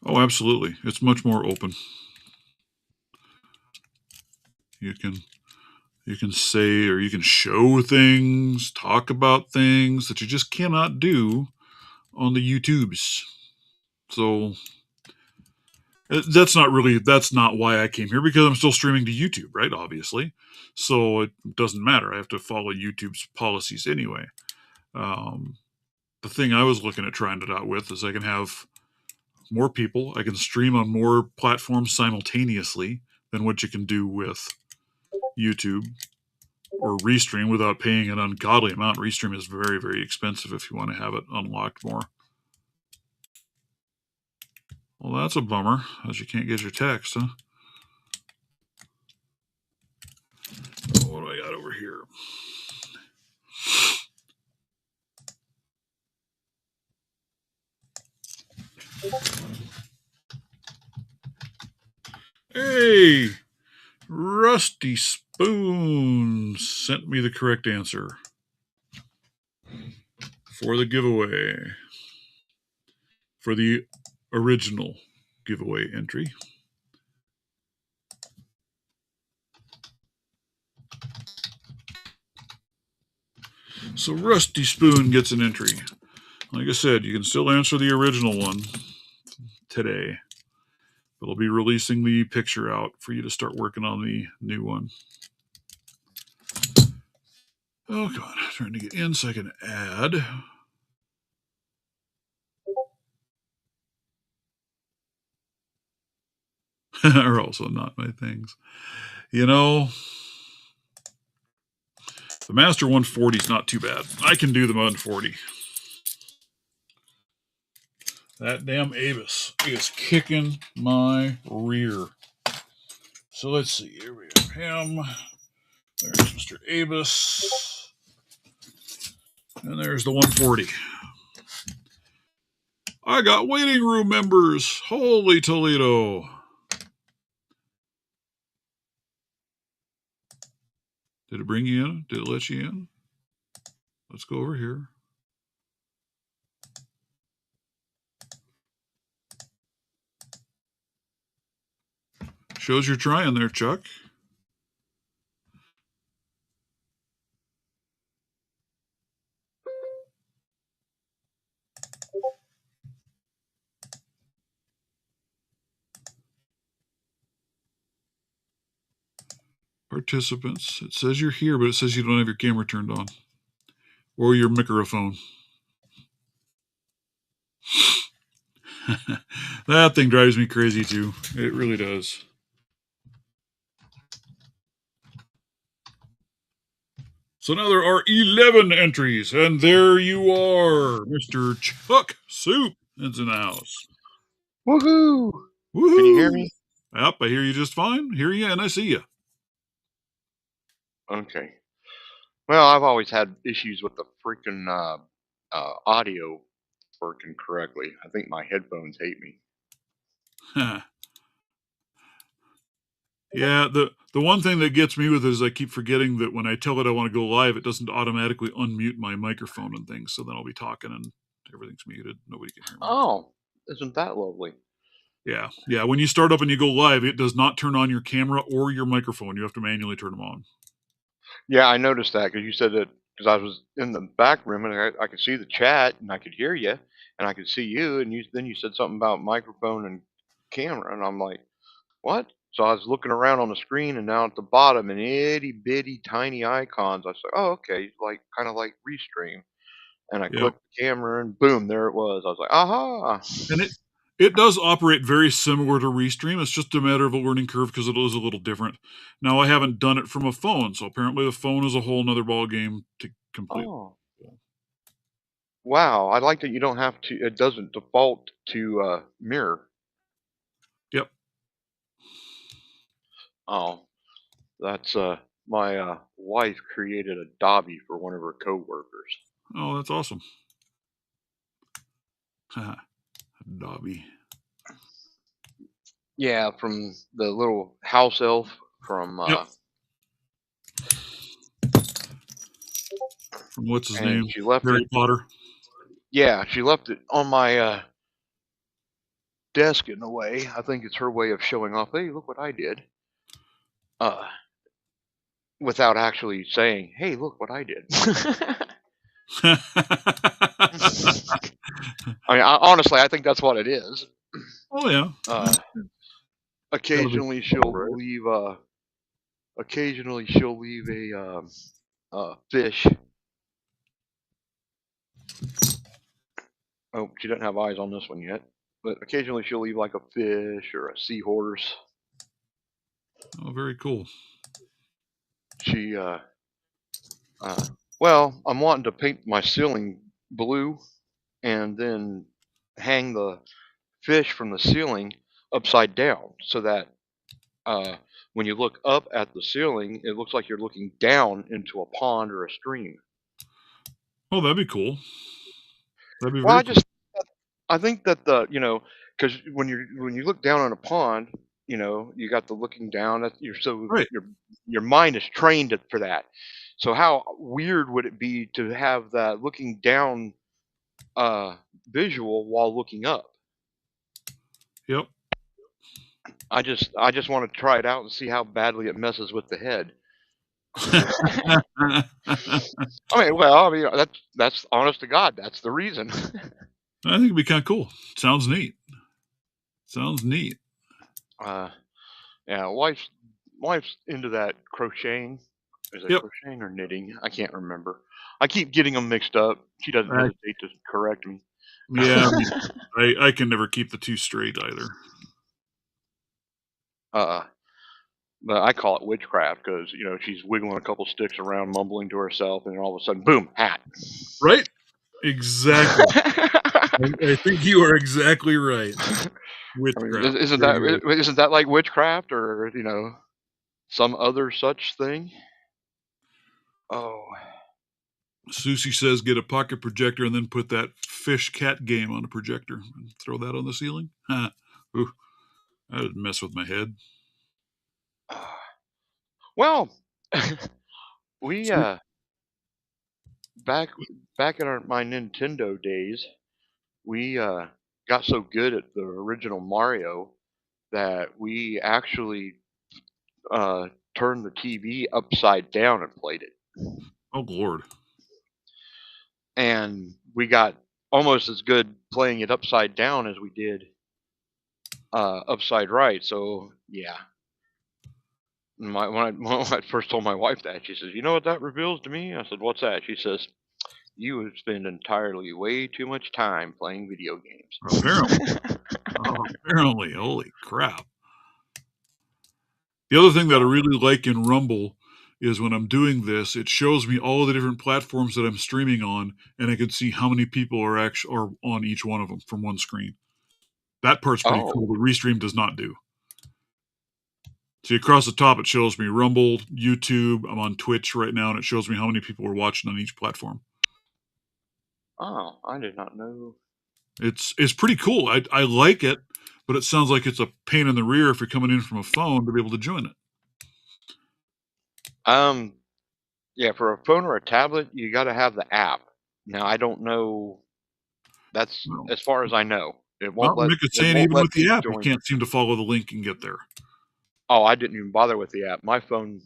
Oh, absolutely. It's much more open. You can say, or you can show things, talk about things that you just cannot do on the YouTubes. So that's not why I came here, because I'm still streaming to YouTube, right? Obviously. So it doesn't matter. I have to follow YouTube's policies anyway. The thing I was looking at trying it out with is I can have more people. I can stream on more platforms simultaneously than what you can do with YouTube or Restream without paying an ungodly amount. Restream is very, very expensive if you want to have it unlocked more. Well, that's a bummer, as you can't get your text, huh? What do I got over here? Hey, Rusty Spoon sent me the correct answer for the giveaway, for the original giveaway entry. So Rusty Spoon gets an entry. Like I said, you can still answer the original one today. But I'll be releasing the picture out for you to start working on the new one. Oh, God. I'm trying to get in so I can add. Are also not my things. You know, the Master 140 is not too bad. I can do the 140. That damn Avis is kicking my rear. So let's see. Here we have him. There's Mr. Avis. And there's the 140. I got waiting room members. Holy Toledo. Did it bring you in? Did it let you in? Let's go over here. Shows you're trying there, Chuck. Participants. It says you're here, but it says you don't have your camera turned on. Or your microphone. That thing drives me crazy too. It really does. So now there are 11 entries, and there you are, Mr. Chuck Soup is in the house. Woohoo! Woohoo! Can you hear me? Yep, I hear you just fine. Hear you, and I see you. Okay. Well, I've always had issues with the freaking audio working correctly. I think my headphones hate me. Yeah, the one thing that gets me with it is I keep forgetting that when I tell it I want to go live, it doesn't automatically unmute my microphone and things. So then I'll be talking and everything's muted. Nobody can hear me. Oh, isn't that lovely? Yeah. When you start up and you go live, it does not turn on your camera or your microphone. You have to manually turn them on. Yeah, I noticed that because you said that because I was in the back room and I could see the chat and I could hear you and I could see you and then you said something about microphone and camera and I'm like, what? So I was looking around on the screen and down at the bottom and itty bitty tiny icons. I was like, oh, okay, like kind of like Restream. And I clicked the camera and boom, there it was. I was like, aha. And it does operate very similar to Restream. It's just a matter of a learning curve because it is a little different. Now, I haven't done it from a phone, so apparently the phone is a whole nother ball game to complete. Oh. Wow, I like that you don't have to, it doesn't default to mirror. Yep. Oh, that's my wife created a Dobby for one of her coworkers. Oh, that's awesome. Dobby. Yeah, from the little house elf from from what's his name? She left Harry Potter. Yeah, she left it on my desk in a way. I think it's her way of showing off, hey, look what I did. Without actually saying, hey, look what I did. I mean, honestly, I think that's what it is. Oh yeah. Occasionally she'll leave a fish. Oh, she doesn't have eyes on this one yet, but occasionally she'll leave like a fish or a seahorse. Oh, very cool. She well, I'm wanting to paint my ceiling blue and then hang the fish from the ceiling upside down so that when you look up at the ceiling, it looks like you're looking down into a pond or a stream. Oh, that'd be cool. That'd be Well, very cool. I think that because when you look down on a pond, you got the looking down. Right. Your mind is trained for that. So how weird would it be to have that looking down visual while looking up? Yep. I just want to try it out and see how badly it messes with the head. I mean, that's honest to God. That's the reason. I think it'd be kind of cool. Sounds neat. Yeah, wife's into that crocheting. Is it crocheting or knitting? I can't remember. I keep getting them mixed up. She doesn't hesitate to correct me. Yeah, I can never keep the two straight either. But I call it witchcraft because she's wiggling a couple sticks around, mumbling to herself, and then all of a sudden, boom, hat. Right? Exactly. I think you are exactly right. Witchcraft. I mean, isn't that like witchcraft or some other such thing? Oh. Susie says get a pocket projector and then put that fish cat game on a projector and throw that on the ceiling. Ooh, that'd mess with my head. Well, we back back in my Nintendo days, we got so good at the original Mario that we actually uh, turned the TV upside down and played it, Oh Lord. and we got almost as good playing it upside down as we did upside right. So yeah, when I first told my wife that, she says, "You know what that reveals to me?" I said, "What's that?" She says, "You would spend entirely way too much time playing video Apparently. games." Apparently. Holy crap. The other thing that I really like in Rumble is when I'm doing this, it shows me all the different platforms that I'm streaming on, and I can see how many people are on each one of them from one screen. That part's pretty cool. Oh, The Restream does not do. See, across the top, it shows me Rumble, YouTube. I'm on Twitch right now, and it shows me how many people are watching on each platform. oh, I did not know. It's pretty cool. I like it, but it sounds like it's a pain in the rear if you're coming in from a phone to be able to join it. Um, yeah, for a phone or a tablet, you got to have the app. Now, I don't know. That's Well, as far as I know. It well, won't let Mick is it saying won't even let with the me app, you join. can't seem to follow the link and get there. Oh, I didn't even bother with the app. My phone,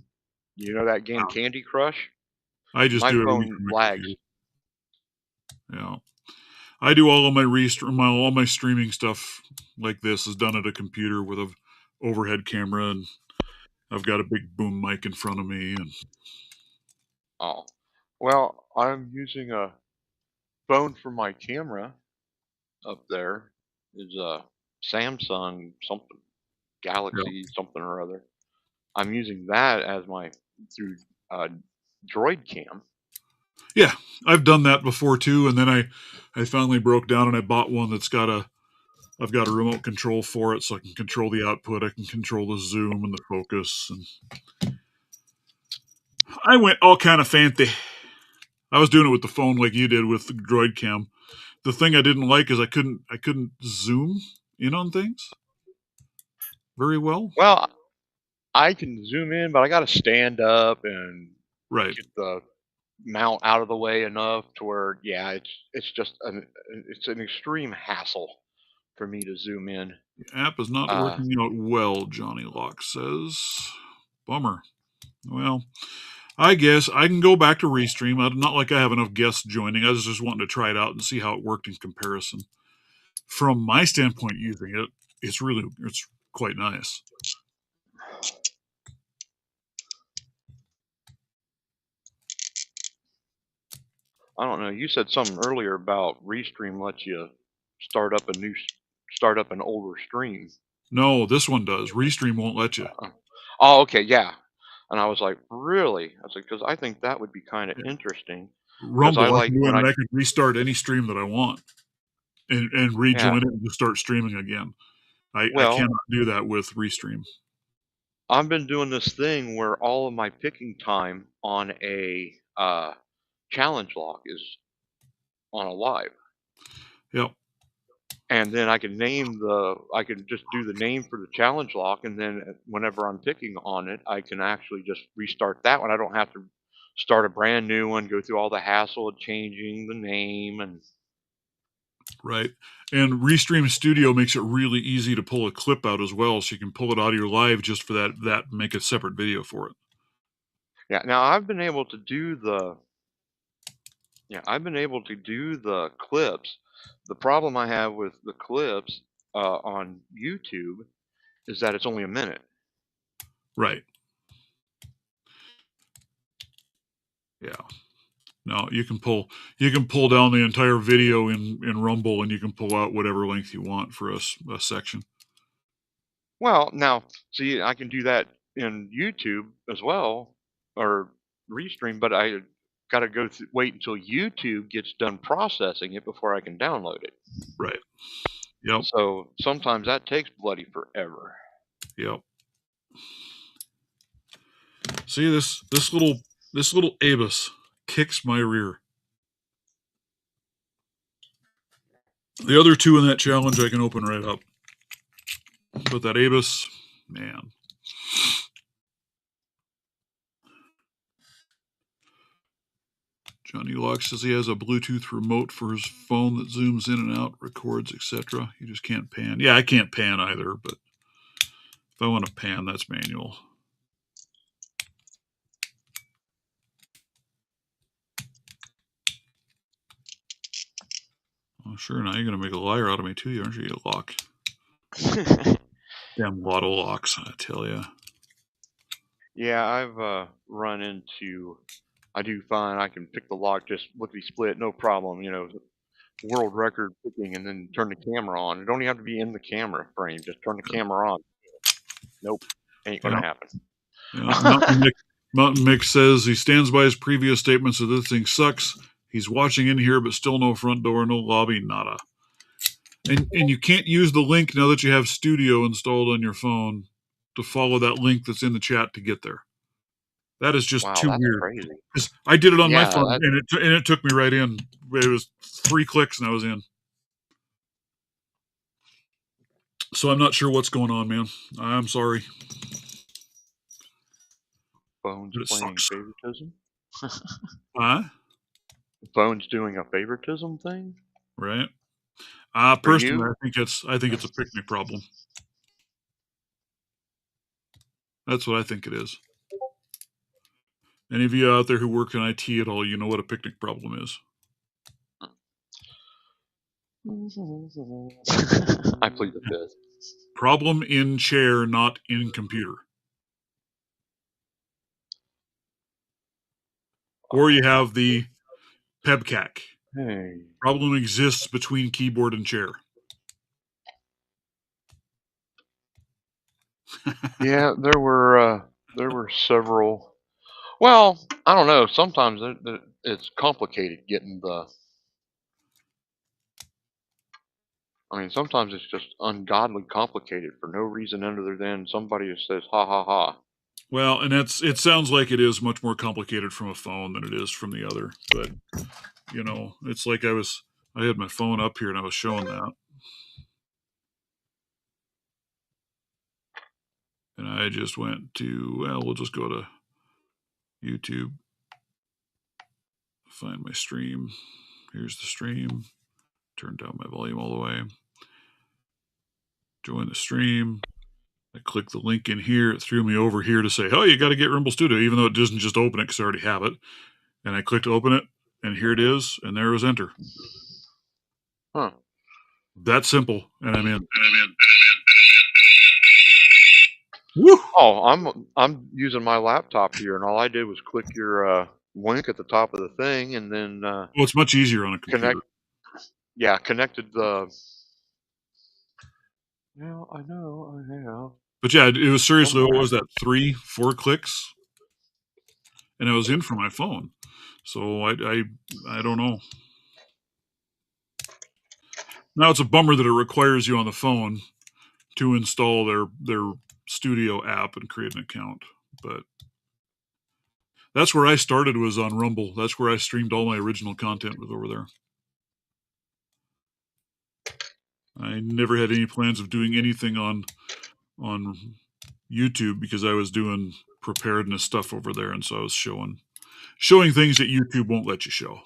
you know that game Candy Crush? I just My do everything phone from my lags. computer. Yeah, I do all of all my streaming stuff like this is done at a computer with a overhead camera, and I've got a big boom mic in front of me. And Oh, well, I'm using a phone for my camera up there. Is a Samsung something yeah, Galaxy something or other. I'm using that as my through uh, Droid Cam. yeah, I've done that before too. And then I finally broke down and I bought one that's got a I've got a remote control for it, so I can control the output. I can control the zoom and the focus. And I went all kind of fancy. I was doing it with the phone like you did with the Droid Cam. The thing I didn't like is I couldn't zoom in on things very well. Well, I can zoom in, but I got to stand up and Right. get the mount out of the way enough to where, yeah, it's just it's an extreme hassle for me to zoom in. The app is not Uh, working out well, Johnny Locke says. Bummer. Well, I guess I can go back to Restream. Not like I have enough guests joining. I was just wanting to try it out and see how it worked in comparison. From my standpoint, using it, it's quite nice. I don't know. You said something earlier about Restream lets you start up start up an older stream. No, this one does. Restream won't let you. Uh, oh, okay, yeah. And I was like, really? I was like, because I think that would be kind of Yeah. interesting. Because I Rumble, I like can go when in I, and I can restart any stream that I want and rejoin yeah. it and just start streaming again. I Well, cannot do that with Restream. I've been doing this thing where all of my picking time on a challenge lock is on a live. Yep. And then I can just do the name for the challenge lock. And then whenever I'm picking on it, I can actually just restart that one. I don't have to start a brand new one, go through all the hassle of changing the name. And Right. And Restream Studio makes it really easy to pull a clip out as well, so you can pull it out of your live just for that make a separate video for it. yeah, now I've been able to do I've been able to do the clips. The problem I have with the clips on YouTube is that it's only a minute. Right. Yeah. No, you can pull down the entire video in Rumble, and you can pull out whatever length you want for a section. Well, now, see, I can do that in YouTube as well, or Restream, but I got to wait until YouTube gets done processing it before I can download it. Right. Yep. So sometimes that takes bloody forever. Yep. See this little Abus kicks my rear. The other two in that challenge I can open right up. But that Abus, man. Johnny Locke says he has a Bluetooth remote for his phone that zooms in and out, records, etc. You just can't pan. Yeah, I can't pan either, but if I want to pan, that's manual. Oh, sure. Now you're going to make a liar out of me too, aren't you, Locke? Damn lotto locks, I tell you. Yeah, I've run into. I do find I can pick the lock just lickety split, no problem. You know, world record picking, and then turn the camera on. It don't even have to be in the camera frame. Just turn the camera on. Nope, ain't gonna Yeah. happen. Yeah. Mountain Mick says he stands by his previous statements that this thing sucks. He's watching in here, but still no front door, no lobby, nada. And you can't use the link now that you have Studio installed on your phone to follow that link that's in the chat to get there. That is just Wow, too that's weird. crazy. Because I did it on my Yeah, phone, and it took me right in. It was 3 clicks, and I was in. So I'm not sure what's going on, man. I'm sorry. phone's But it playing sucks. favoritism. Huh? The phone's doing a favoritism thing. Right? For Personally, you? I think it's a picnic problem. That's what I think it is. Any of you out there who work in IT at all, you know what a picnic problem is. I plead the fifth. Problem in chair, not in computer. Or you have the PEBCAC. Hey. Problem exists between keyboard and chair. Yeah, there were several. Well, I don't know. Sometimes it's complicated getting the. I mean, sometimes it's just ungodly complicated for no reason other than somebody who says ha ha ha. Well, and it sounds like it is much more complicated from a phone than it is from the other. But, it's like I had my phone up here and I was showing that. And I just went to, we'll just go to YouTube, find my stream. Here's the stream. Turn down my volume all the way. Join the stream. I click the link in here. It threw me over here to say, oh, you got to get Rumble Studio, even though it doesn't just open it because I already have it. And I clicked open it, and here it is, and there was enter. Huh. That simple, and I'm in. Woo! Oh, I'm using my laptop here, and all I did was click your link at the top of the thing, and then Well, it's much easier on a computer. connected the. Yeah, I know, I have. But yeah, it was seriously, what was that, 3-4 clicks? And I was in for my phone. So I don't know. Now it's a bummer that it requires you on the phone to install their Studio app and create an account. But that's where I started, was on Rumble. That's where I streamed all my original content, was over there. I never had any plans of doing anything on YouTube because I was doing preparedness stuff over there, and so I was showing things that YouTube won't let you show.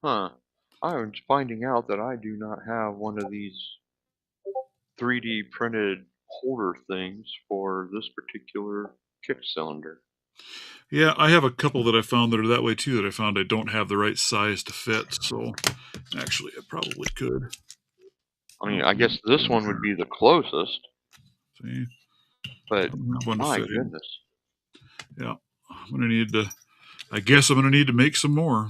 Huh. I was finding out that I do not have one of these 3D printed holder things for this particular kick cylinder. Yeah, I have a couple that I found that are that way too, that I found I don't have the right size to fit. So actually, I probably could. I mean, I guess this one would be the closest. See? But my goodness. Yeah, I'm going to need to, I guess I'm going to need to make some more.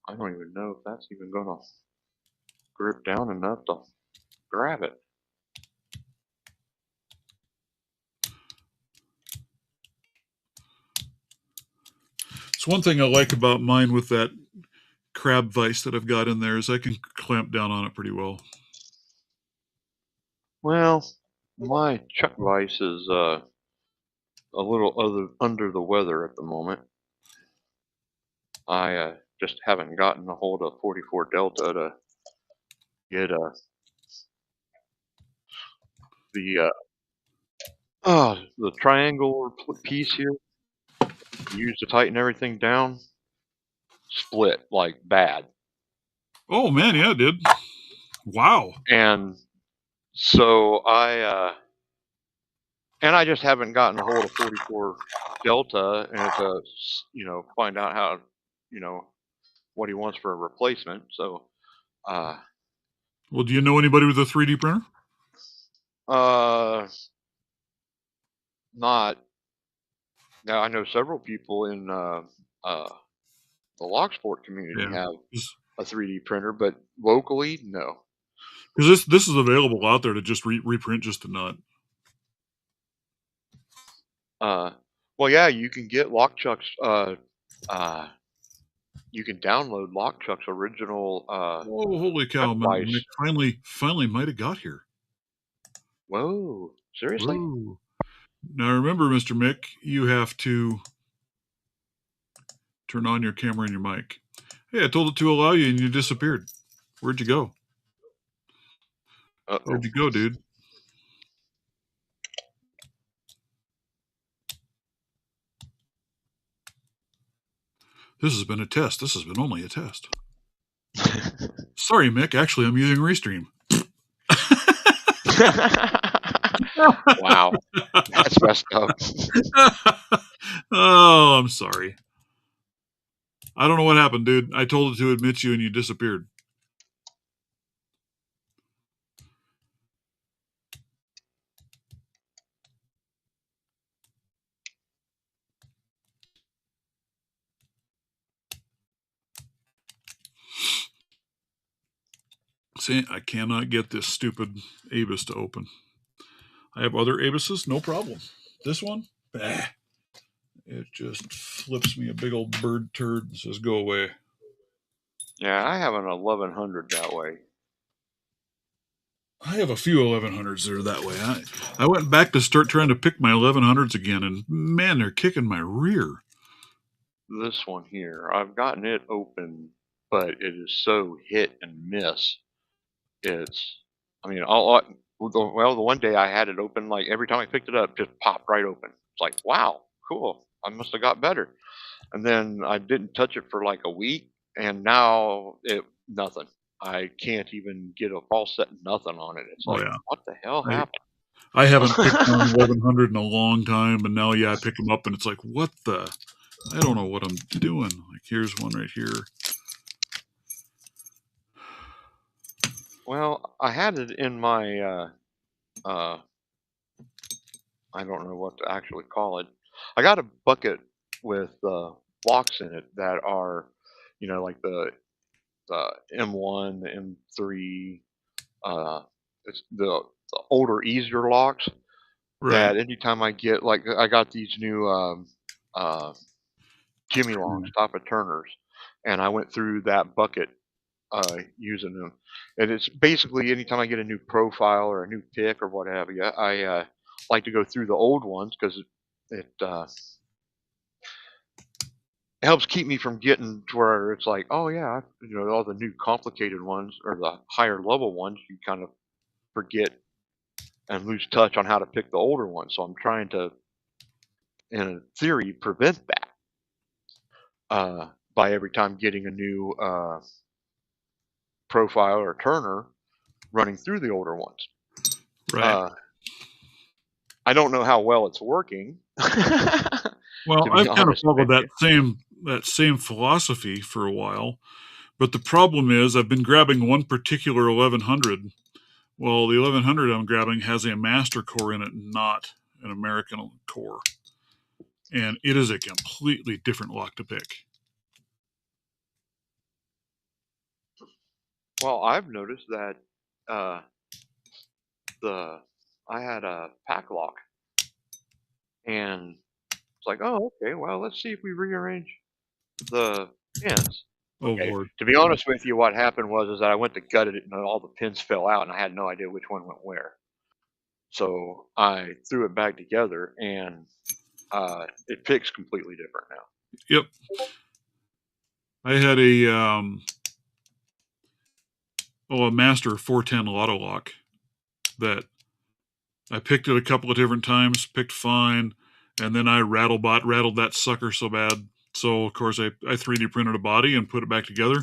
I don't even know if that's even going to grip down enough to grab it. It's one thing I like about mine with that crab vise that I've got in there is I can clamp down on it pretty well. Well, my chuck vise is a little under the weather at the moment. I just haven't gotten a hold of 44 Delta to get the The triangular piece here, used to tighten everything down, split like bad. Oh man, yeah, it did. Wow. And so I just haven't gotten a hold of 44 Delta and to find out how what he wants for a replacement. So uh Well, do you know anybody with a 3D printer? uh not now. I know several people in the Locksport community Yeah. have a 3D printer, but locally, no. Because this is available out there to just reprint just a nut. Well, yeah, you can get Lockchuck's. Uh, you can download Lockchuck's original Oh, holy cow! device. Mick finally might have got here. Whoa, seriously? Whoa. Now remember, Mr. Mick, you have to turn on your camera and your mic. Hey, I told it to allow you, and you disappeared. Where'd you go? Uh Where'd oh. you go, dude? This has been a test. This has been only a test. Sorry, Mick. Actually, I'm using Restream. Wow, that's messed up. Oh, I'm sorry. I don't know what happened, dude. I told it to admit you, and you disappeared. See, I cannot get this stupid Avis to open. I have other Avises, no problem. This one, bah, it just flips me a big old bird turd and says, go away. Yeah, I have an 1100 that way. I have a few 1100s that are that way. I went back to start trying to pick my 1100s again, and man, they're kicking my rear. This one here, I've gotten it open, but it is so hit and miss. It's, I mean, well, the one day I had it open, like every time I picked it up, just popped right open. It's like, wow, cool. I must have got better. And then I didn't touch it for like a week, and now nothing. I can't even get a false set, nothing on it. It's Oh, like, yeah. what the hell I, happened? I haven't picked my 1100 in a long time, and now, yeah, I pick them up, and it's like, what the? I don't know what I'm doing. Like, here's one right here. Well, I had it in my uh, I don't know what to actually call it. I got a bucket with blocks in it that are, like the M1, the M3. It's the older, easier locks Right. that anytime I get, like, I got these new uh, Jimmy Longs, top of Turners, and I went through that bucket using them. And it's basically anytime I get a new profile or a new pick or what have you, I like to go through the old ones because it helps keep me from getting to where it's like, oh yeah, all the new complicated ones or the higher level ones, you kind of forget and lose touch on how to pick the older ones. So I'm trying to, in theory, prevent that by every time getting a new profile or turner running through the older ones. Right. Uh, I don't know how well it's working, Well, to be I've kind of honest followed with you. that same philosophy for a while, but the problem is I've been grabbing one particular 1100. Well, the 1100 I'm grabbing has a master core in it, not an American core, and it is a completely different lock to pick. Well, I've noticed that uh, the I had a pack lock, and it's like, oh, okay. Well, let's see if we rearrange the pins. Oh Okay. Lord. To be honest with you, what happened was that I went to gut it, and all the pins fell out, and I had no idea which one went where. So I threw it back together, and it picks completely different now. Yep. I had a master 410 lotto lock that I picked it a couple of different times, picked fine, and then I rattled that sucker so bad. So of course I 3D printed a body and put it back together.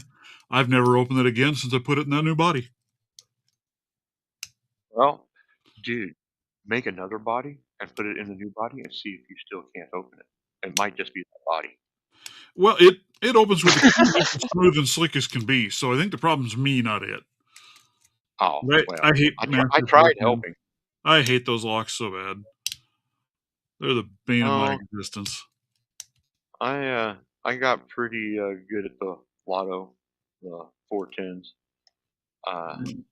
I've never opened it again since I put it in that new body. Well, dude, make another body and put it in the new body and see if you still can't open it. It might just be that body. Well, it opens with the key nice and smooth and slick as can be. So I think the problem's me, not it. Oh, I well, hate I master tried solutions. helping. I hate those locks so bad. They're the bane of my Oh, existence. I got pretty good at the lotto, the 410s.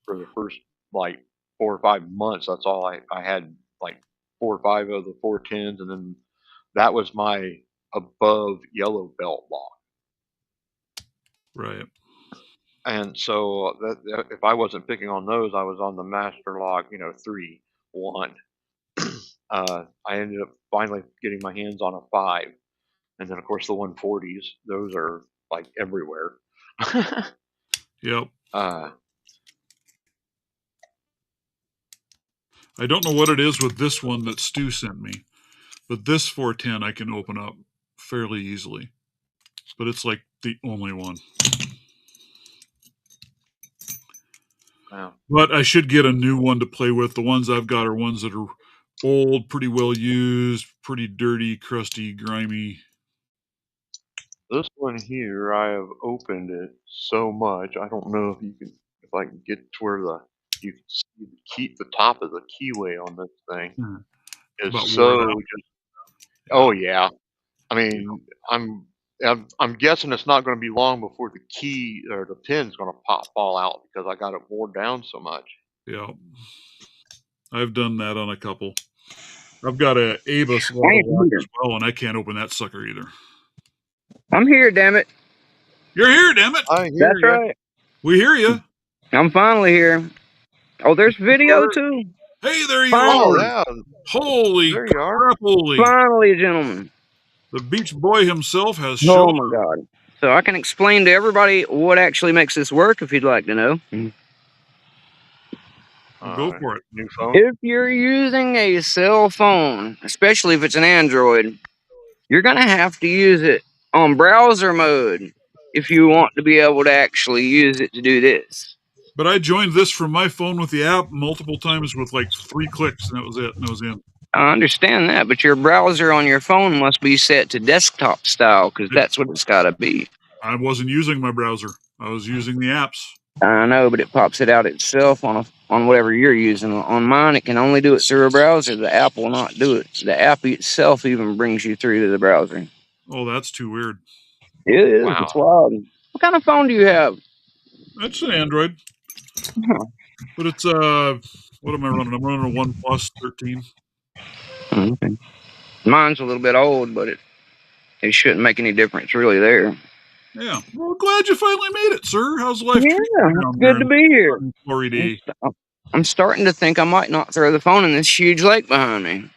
For the first like 4 or 5 months, that's all I had, like 4 or 5 of the 410s, and then that was my above yellow belt lock. Right. And so if I wasn't picking on those, I was on the master lock, 3, 1. I ended up finally getting my hands on a 5, and then of course the 140s. Those are like everywhere. Yep. uh, I don't know what it is with this one that Stu sent me, but this 410 I can open up fairly easily. But it's like the only one. wow. But I should get a new one to play with. The ones I've got are ones that are old, pretty well used, pretty dirty, crusty, grimy. This one here, I have opened it so much. I don't know if I can get to where you can see the top of the keyway on this thing is About wore it so out. just. Yeah. Oh yeah. I mean, I'm guessing it's not going to be long before the key or the pin's going to fall out because I got it worn down so much. Yeah. I've done that on a couple. I've got a Abus I lotto ain't lock here. as well, and I can't open that sucker either. I'm here, damn it. You're here, damn it! I hear That's you. right. We hear you. I'm finally here. Oh, there's video too. Hey, there you Oh Finally. are! yeah, Holy there you are. crapoly! Finally, gentlemen. The Beach Boy himself has Oh shown my God. So I can explain to everybody what actually makes this work if you'd like to know. up. Go for it. New phone. If you're using a cell phone, especially if it's an Android, you're going to have to use it on browser mode if you want to be able to actually use it to do this. But I joined this from my phone with the app multiple times with like 3 clicks, and that was it, and I was in. I understand that, but your browser on your phone must be set to desktop style because It, that's what it's got to be. I wasn't using my browser. I was using the apps. I know, but it pops it out itself on whatever you're using. On mine, it can only do it through a browser. The app will not do it. The app itself even brings you through to the browser. Oh, that's too weird. It is. Wow. It's wild. What kind of phone do you have? That's an Android, Huh. but it's what am I running? I'm running a OnePlus 13. Okay. Mine's a little bit old, but it shouldn't make any difference really there. Yeah. Well, glad you finally made it, sir. How's life Yeah, treating you it's down there good to in be here. sunny Florida? I'm starting to think I might not throw the phone in this huge lake behind me.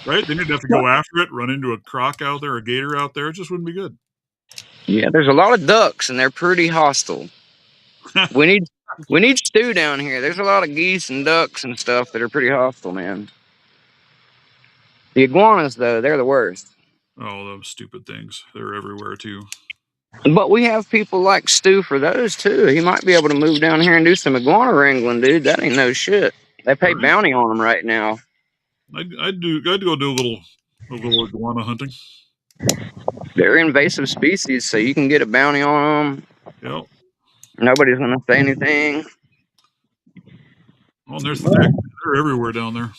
Right? Then you'd have to go after it, run into a croc out there, a gator out there. It just wouldn't be good. Yeah, there's a lot of ducks, and they're pretty hostile. We need Stu down here. There's a lot of geese and ducks and stuff that are pretty hostile, man. The iguanas, though, they're the worst. Oh, those stupid things. They're everywhere, too. But we have people like Stu for those, too. He might be able to move down here and do some iguana wrangling, dude. That ain't no shit. They pay Right? bounty on them right now. I'd go do a little iguana hunting. They're invasive species, so you can get a bounty on them. Yep. Nobody's going to say anything. Oh, and they're thick. They're everywhere down there.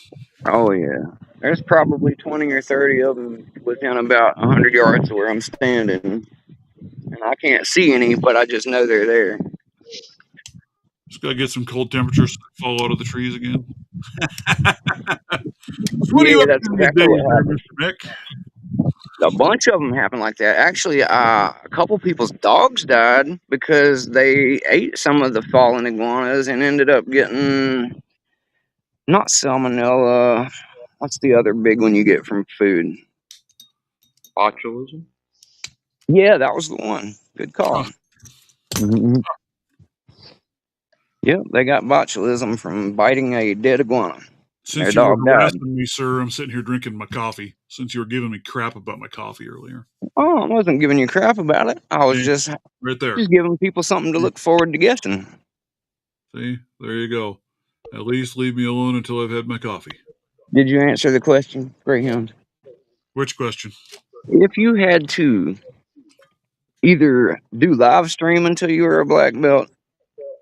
Oh, yeah. There's probably 20 or 30 of them within about 100 yards of where I'm standing. And I can't see any, but I just know they're there. Just gotta get some cold temperatures so they fall out of the trees again. So what are you Yeah, up that's to these exactly days, what there, happened. Mr. Mick? A bunch of them happen like that. Actually, a couple people's dogs died because they ate some of the fallen iguanas and ended up getting not salmonella. What's the other big one you get from food? Botulism. Yeah, that was the one. Good call. Huh. Mhm. Yep, they got botulism from biting a dead iguana. Since Their you were dog died. harassing me, sir, I'm sitting here drinking my coffee. Since you were giving me crap about my coffee earlier. Oh, I wasn't giving you crap about it. I was See? just Right there. giving people something to look forward to guessing. See? There you go. At least leave me alone until I've had my coffee. Did you answer the question, Greyhound? Which question? If you had to either do live stream until you were a black belt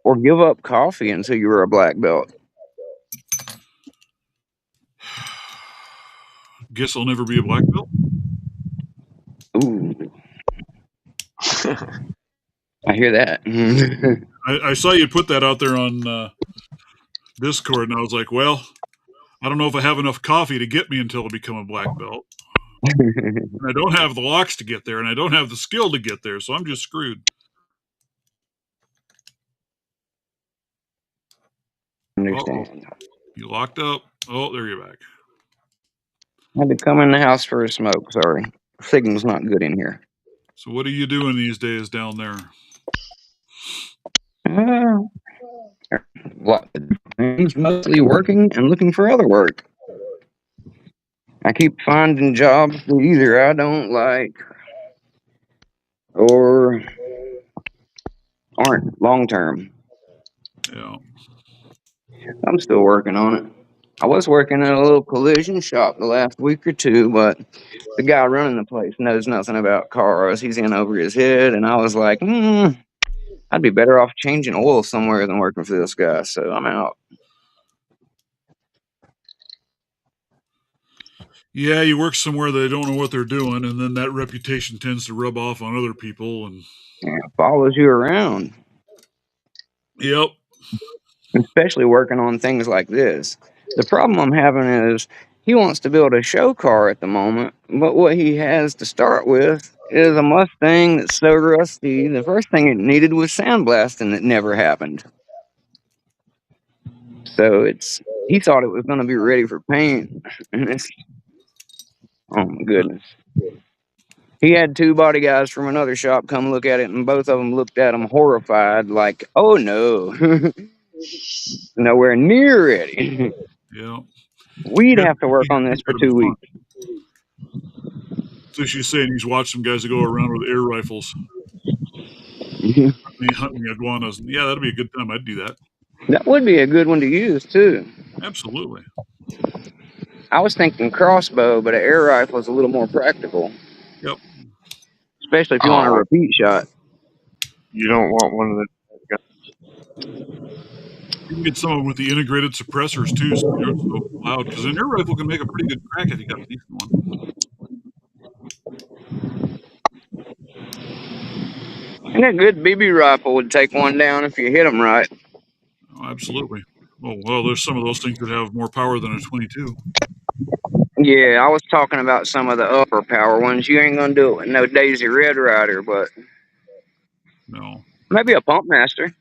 or give up coffee until you were a black belt. Guess I'll never be a black belt. Ooh. I hear that. I saw you put that out there on Discord, and I was like, well, I don't know if I have enough coffee to get me until I become a black belt. And I don't have the locks to get there, and I don't have the skill to get there, so I'm just screwed. Understand. Uh-oh. You locked up. Oh, there you're back. Had to come in the house for a smoke. Sorry. Signal's not good in here. So what are you doing these days down there? Lot of things, mostly working and looking for other work. I keep finding jobs that either I don't like or aren't long term. Yeah. I'm still working on it. I was working at a little collision shop the last week or two, but the guy running the place knows nothing about cars. He's in over his head, and I was like, I'd be better off changing oil somewhere than working for this guy, so I'm out. Yeah, you work somewhere they don't know what they're doing, and then that reputation tends to rub off on other people. And Yeah, it follows you around. Yep. Especially working on things like this. The problem I'm having is he wants to build a show car at the moment, but what he has to start with is a Mustang that's so rusty. The first thing it needed was sandblasting that never happened. So he thought it was going to be ready for paint. Oh my goodness. He had two body guys from another shop come look at it, and both of them looked at him horrified, like, oh no, nowhere near ready. Yeah. We'd have to work on this for 2 weeks. So she's saying he's watched some guys that go around with air rifles. Hunting iguanas. Yeah, that'd be a good time. I'd do that. That would be a good one to use, too. Absolutely. I was thinking crossbow, but an air rifle is a little more practical. Yep. Especially if you want a repeat shot. You don't want one of the. You can get some of them with the integrated suppressors, too, so they aren't so loud. Because an air rifle can make a pretty good crack if you got a decent one. And a good BB rifle would take one down if you hit them right. Oh, absolutely. Well, there's some of those things that have more power than a 22. Yeah, I was talking about some of the upper power ones. You ain't gonna do it with no Daisy Red Rider, but no, maybe a Pump Master.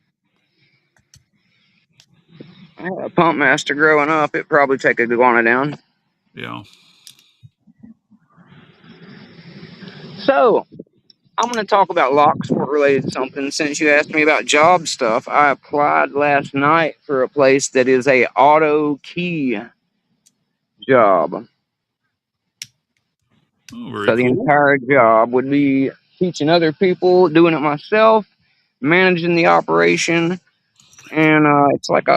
I had a Pump Master growing up. It'd probably take a iguana down. Yeah. So, I'm going to talk about Locksport related something. Since you asked me about job stuff, I applied last night for a place that is a auto key job. Oh, very so the entire job would be teaching other people, doing it myself, managing the operation, and it's like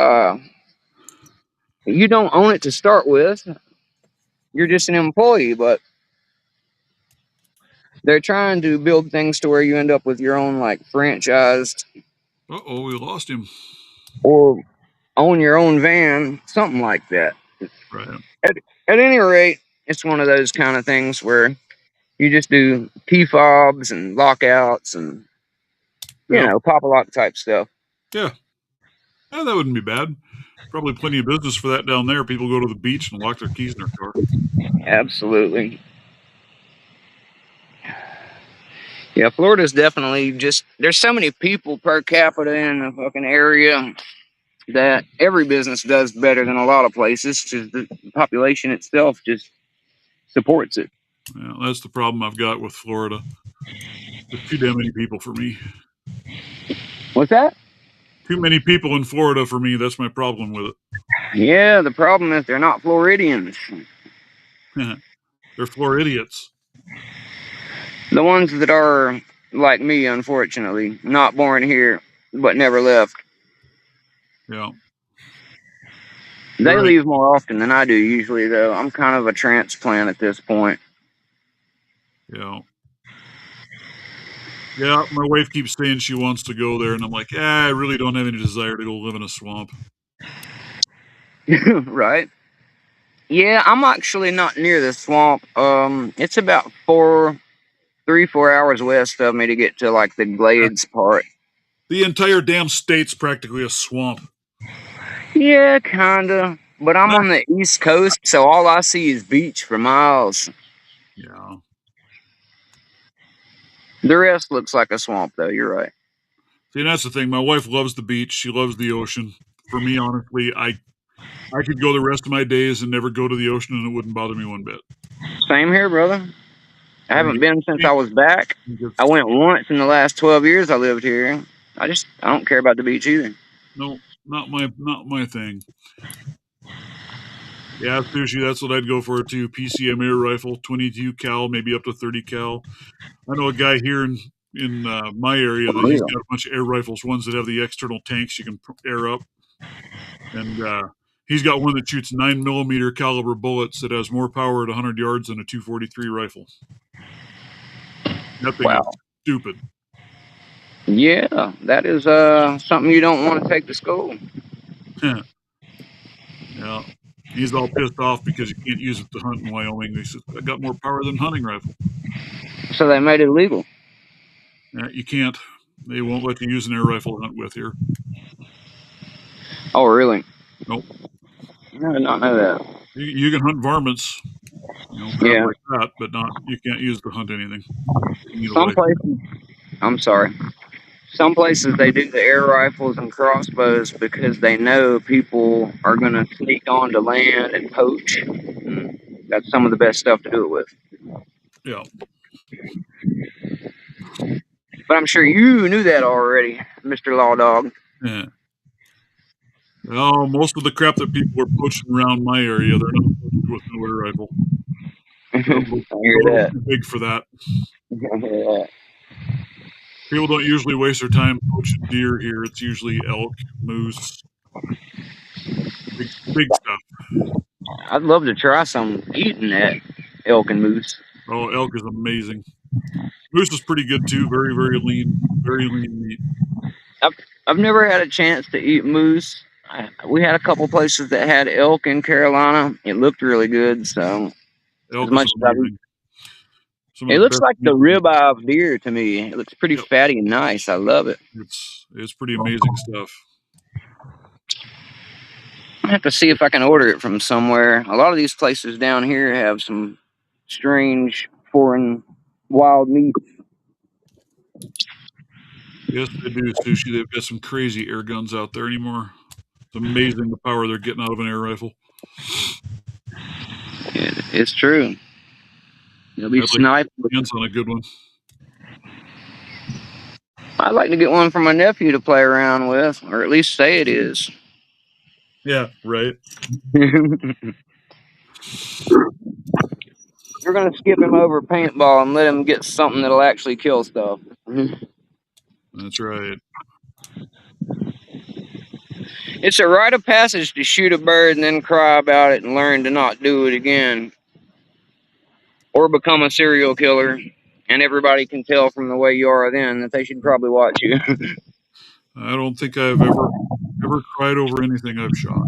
you don't own it to start with. You're just an employee, but they're trying to build things to where you end up with your own like franchised. Uh-oh, we lost him. Or own your own van, something like that. Right. At any rate, it's one of those kind of things where you just do key fobs and lockouts and you know, pop-a-lock type stuff. Yeah. Yeah, that wouldn't be bad. Probably plenty of business for that down there. People go to the beach and lock their keys in their car. Absolutely. Yeah, Florida's definitely just, there's so many people per capita in the fucking area that every business does better than a lot of places. Just the population itself just supports it. Yeah, that's the problem I've got with Florida. There's too damn many people for me. What's that? Too many people in Florida for me. That's my problem with Yeah, the problem is they're not Floridians. it. They're Floridians. The ones that are like me, unfortunately, not born here but never left. Yeah. They Right. leave more often than I do usually, though. I'm kind of a transplant at this point. Yeah. Yeah, my wife keeps saying she wants to go there, and I'm like, I really don't have any desire to go live in a swamp. Right? Yeah, I'm actually not near the swamp. It's about 4 hours west of me to get to like the Glades part. The entire damn state's practically a swamp. Yeah, kinda. But I'm on the East Coast, so all I see is beach for miles. Yeah. The rest looks like a swamp, though. You're right. See, that's the thing. My wife loves the beach. She loves the ocean. For me, honestly, I could go the rest of my days and never go to the ocean, and it wouldn't bother me one bit. Same here, brother. I haven't been since I was back. It's- I went once in the last 12 years I lived here. I don't care about the beach either. No, not my thing. Yeah, sushi. That's what I'd go for too. PCM air rifle, 22 cal, maybe up to 30 cal. I know a guy here in my area that he's got a bunch of air rifles, ones that have the external tanks you can air up, and he's got one that shoots 9mm caliber bullets that has more power at 100 yards than a 243 rifle. That thing is stupid. Yeah, that is something you don't want to take to school. Yeah. He's all pissed off because you can't use it to hunt in Wyoming. He says, I got more power than a hunting rifle. So they made it illegal. You can't. They won't let you use an air rifle to hunt with here. Oh, really? Nope. I did not know that. You can hunt varmints, crap like that, but you can't use to hunt anything. Some places, I'm sorry. Some places they do the air rifles and crossbows because they know people are going to sneak onto land and poach. That's some of the best stuff to do it with. Yeah. But I'm sure you knew that already, Mr. Law Dog. Yeah. Well, most of the crap that people are poaching around my area, they're not poaching with no air rifle. They're a little too big for that. People don't usually waste their time poaching deer here. It's usually elk, moose, big stuff. I'd love to try some eating that elk and moose. Oh, elk is amazing. Moose is pretty good too. Very, very lean meat. I've never had a chance to eat moose. We had a couple places that had elk in Carolina. It looked really good. So elk as much as it looks like the ribeye of deer to me. It looks pretty fatty and nice. I love it. It's pretty amazing stuff. I have to see if I can order it from somewhere. A lot of these places down here have some strange foreign wild meat. Yes, they do, Sushi. They've got some crazy air guns out there anymore. It's amazing the power they're getting out of an air rifle. It's true. They'll be sniped. Hands on a good one. I'd like to get one for my nephew to play around with, or at least say it is. Yeah, right. We're going to skip him over paintball and let him get something that'll actually kill stuff. That's right. It's a rite of passage to shoot a bird and then cry about it and learn to not do it again. Or become a serial killer. And everybody can tell from the way you are then that they should probably watch you. I don't think I've ever cried over anything I've shot.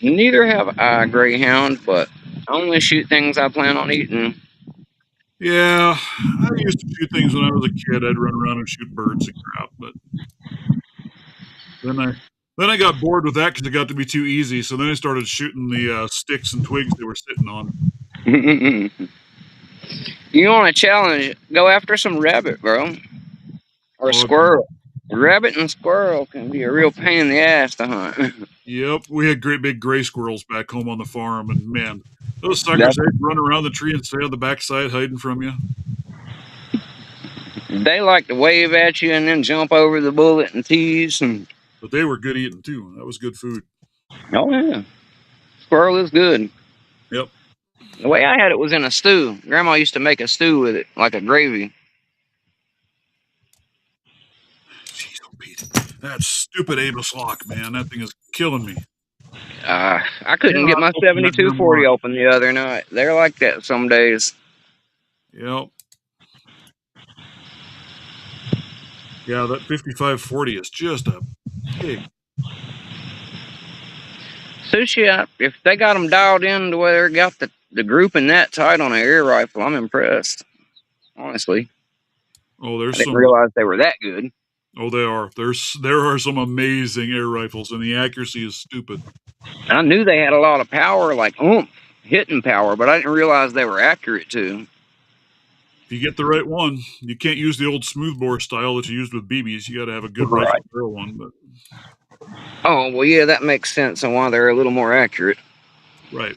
Neither have I, Greyhound, but I only shoot things I plan on eating. Yeah, I used to shoot things when I was a kid. I'd run around and shoot birds and crap, but then I got bored with that because it got to be too easy. So then I started shooting the sticks and twigs they were sitting on. You want a challenge? Go after some rabbit, bro, or squirrel. Rabbit and squirrel can be a real pain in the ass to hunt. Yep, we had great big gray squirrels back home on the farm, and man, those suckers, they'd run around the tree and stay on the backside hiding from you. They like to wave at you and then jump over the bullet and tease. But they were good eating too. That was good food. Oh yeah, squirrel is good. Yep. The way I had it was in a stew. Grandma used to make a stew with it, like a gravy. Jeez, oh Pete, that stupid Amos lock, man, that thing is killing me. I couldn't get my Open that 7240 damn lock. open the other night. They're like that some days. Yep. Yeah, that 5540 is just a pig. Sushi, if they got them dialed in to where they got the grouping that tight on an air rifle, I'm impressed. Honestly, Oh, I there's didn't some. realize they were that good. Oh, they are. There are some amazing air rifles, and the accuracy is stupid. I knew they had a lot of power, like hitting power, but I didn't realize they were accurate too. If you get the right one, you can't use the old smoothbore style that you used with BBs. You got to have a good Right. rifle barrel one. But Oh well, yeah, that makes sense on why they're a little more accurate. right.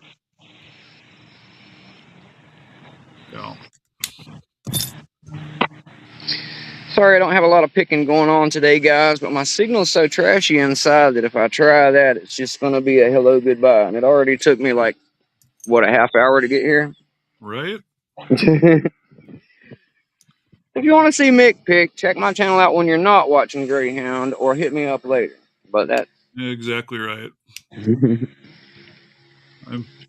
Yeah. Sorry, I don't have a lot of picking going on today, guys, but my signal's so trashy inside that if I try that, it's just going to be a hello, goodbye. And it already took me like, what, a half hour to get here? Right. If you want to see Mick pick, check my channel out when you're not watching Greyhound, or hit me up later. But that. Exactly right.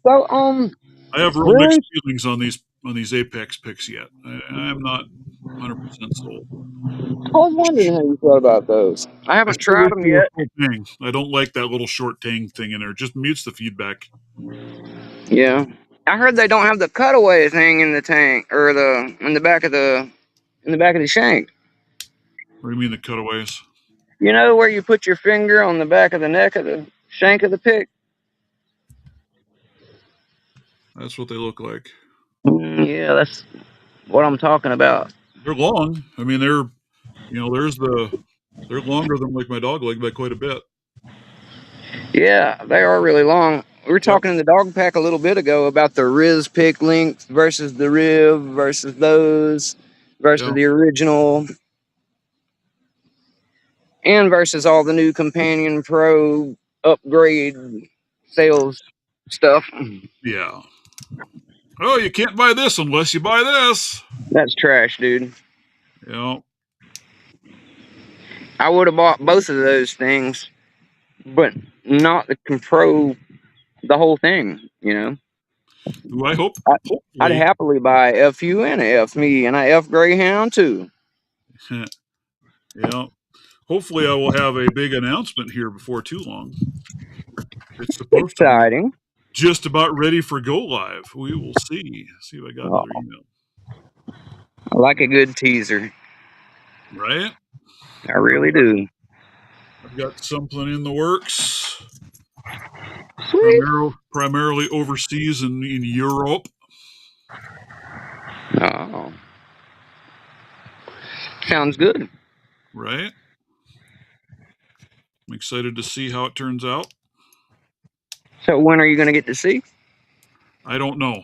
So, I have real mixed feelings on these Apex picks yet. I'm not 100% sold. I was wondering how you thought about those. I haven't tried them yet. I don't like that little short tang thing in there. It just mutes the feedback. Yeah, I heard they don't have the cutaway thing in the tank or in the back of the shank. What do you mean the cutaways? You know where you put your finger on the back of the neck of the shank of the pick? That's what they look like. Yeah, that's what I'm talking about. They're long. I mean, they're longer than like my dog leg by quite a bit. Yeah, they are really long. We were talking in the dog pack a little bit ago about the Riz pick length versus the rib versus those versus the original and versus all the new Companion Pro upgrade sales stuff. Yeah. Oh, you can't buy this unless you buy this. That's trash, dude. Yeah. I would have bought both of those things, but not the Pro, the whole thing, you know. Who I hope. I'd happily buy a FU and a F me and a F Greyhound too. Yeah. Hopefully, I will have a big announcement here before too long. It's supposed to be just about ready for go live. We will see. See if I got another email. I like a good teaser. Right? I really do. I've got something in the works. Sweet. Primarily overseas and in Europe. Oh. Sounds good. Right? I'm excited to see how it turns out. So when are you going to get to see? I don't know.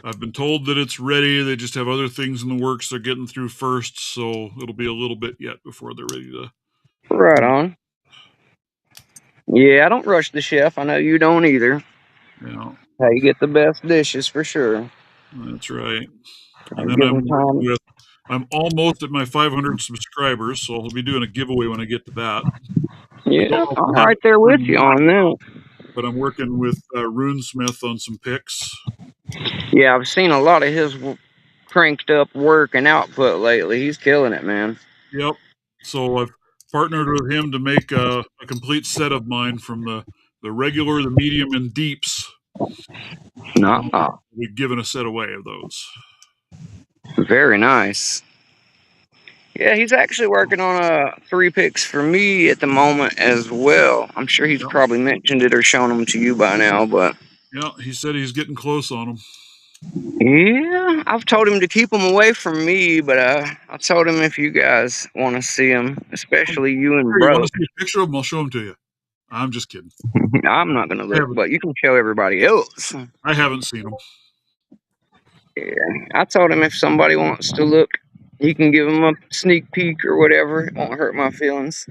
I've been told that it's ready. They just have other things in the works they're getting through first, so it'll be a little bit yet before they're ready to. Right on. Yeah, I don't rush the chef. I know you don't either. Yeah. How you get the best dishes for sure. That's right. And then I'm almost at my 500 subscribers, so I'll be doing a giveaway when I get to that. Yeah, I'm right there with you on that. But I'm working with RuneSmith on some picks. Yeah, I've seen a lot of his cranked up work and output lately. He's killing it, man. Yep. So I've partnered with him to make a complete set of mine from the regular, the medium, and deeps. We've given a set away of those. Very nice. Yeah, he's actually working on 3 picks for me at the moment as well. I'm sure he's probably mentioned it or shown them to you by now, but yeah, he said he's getting close on them. Yeah, I've told him to keep them away from me, but I told him if you guys want to see them, especially you and Bro. You want to see a picture of them? I'll show them to you. I'm just kidding. I'm not going to look, but you can show everybody else. I haven't seen them. Yeah, I told him if somebody wants to look You can give him a sneak peek or whatever. It won't hurt my feelings.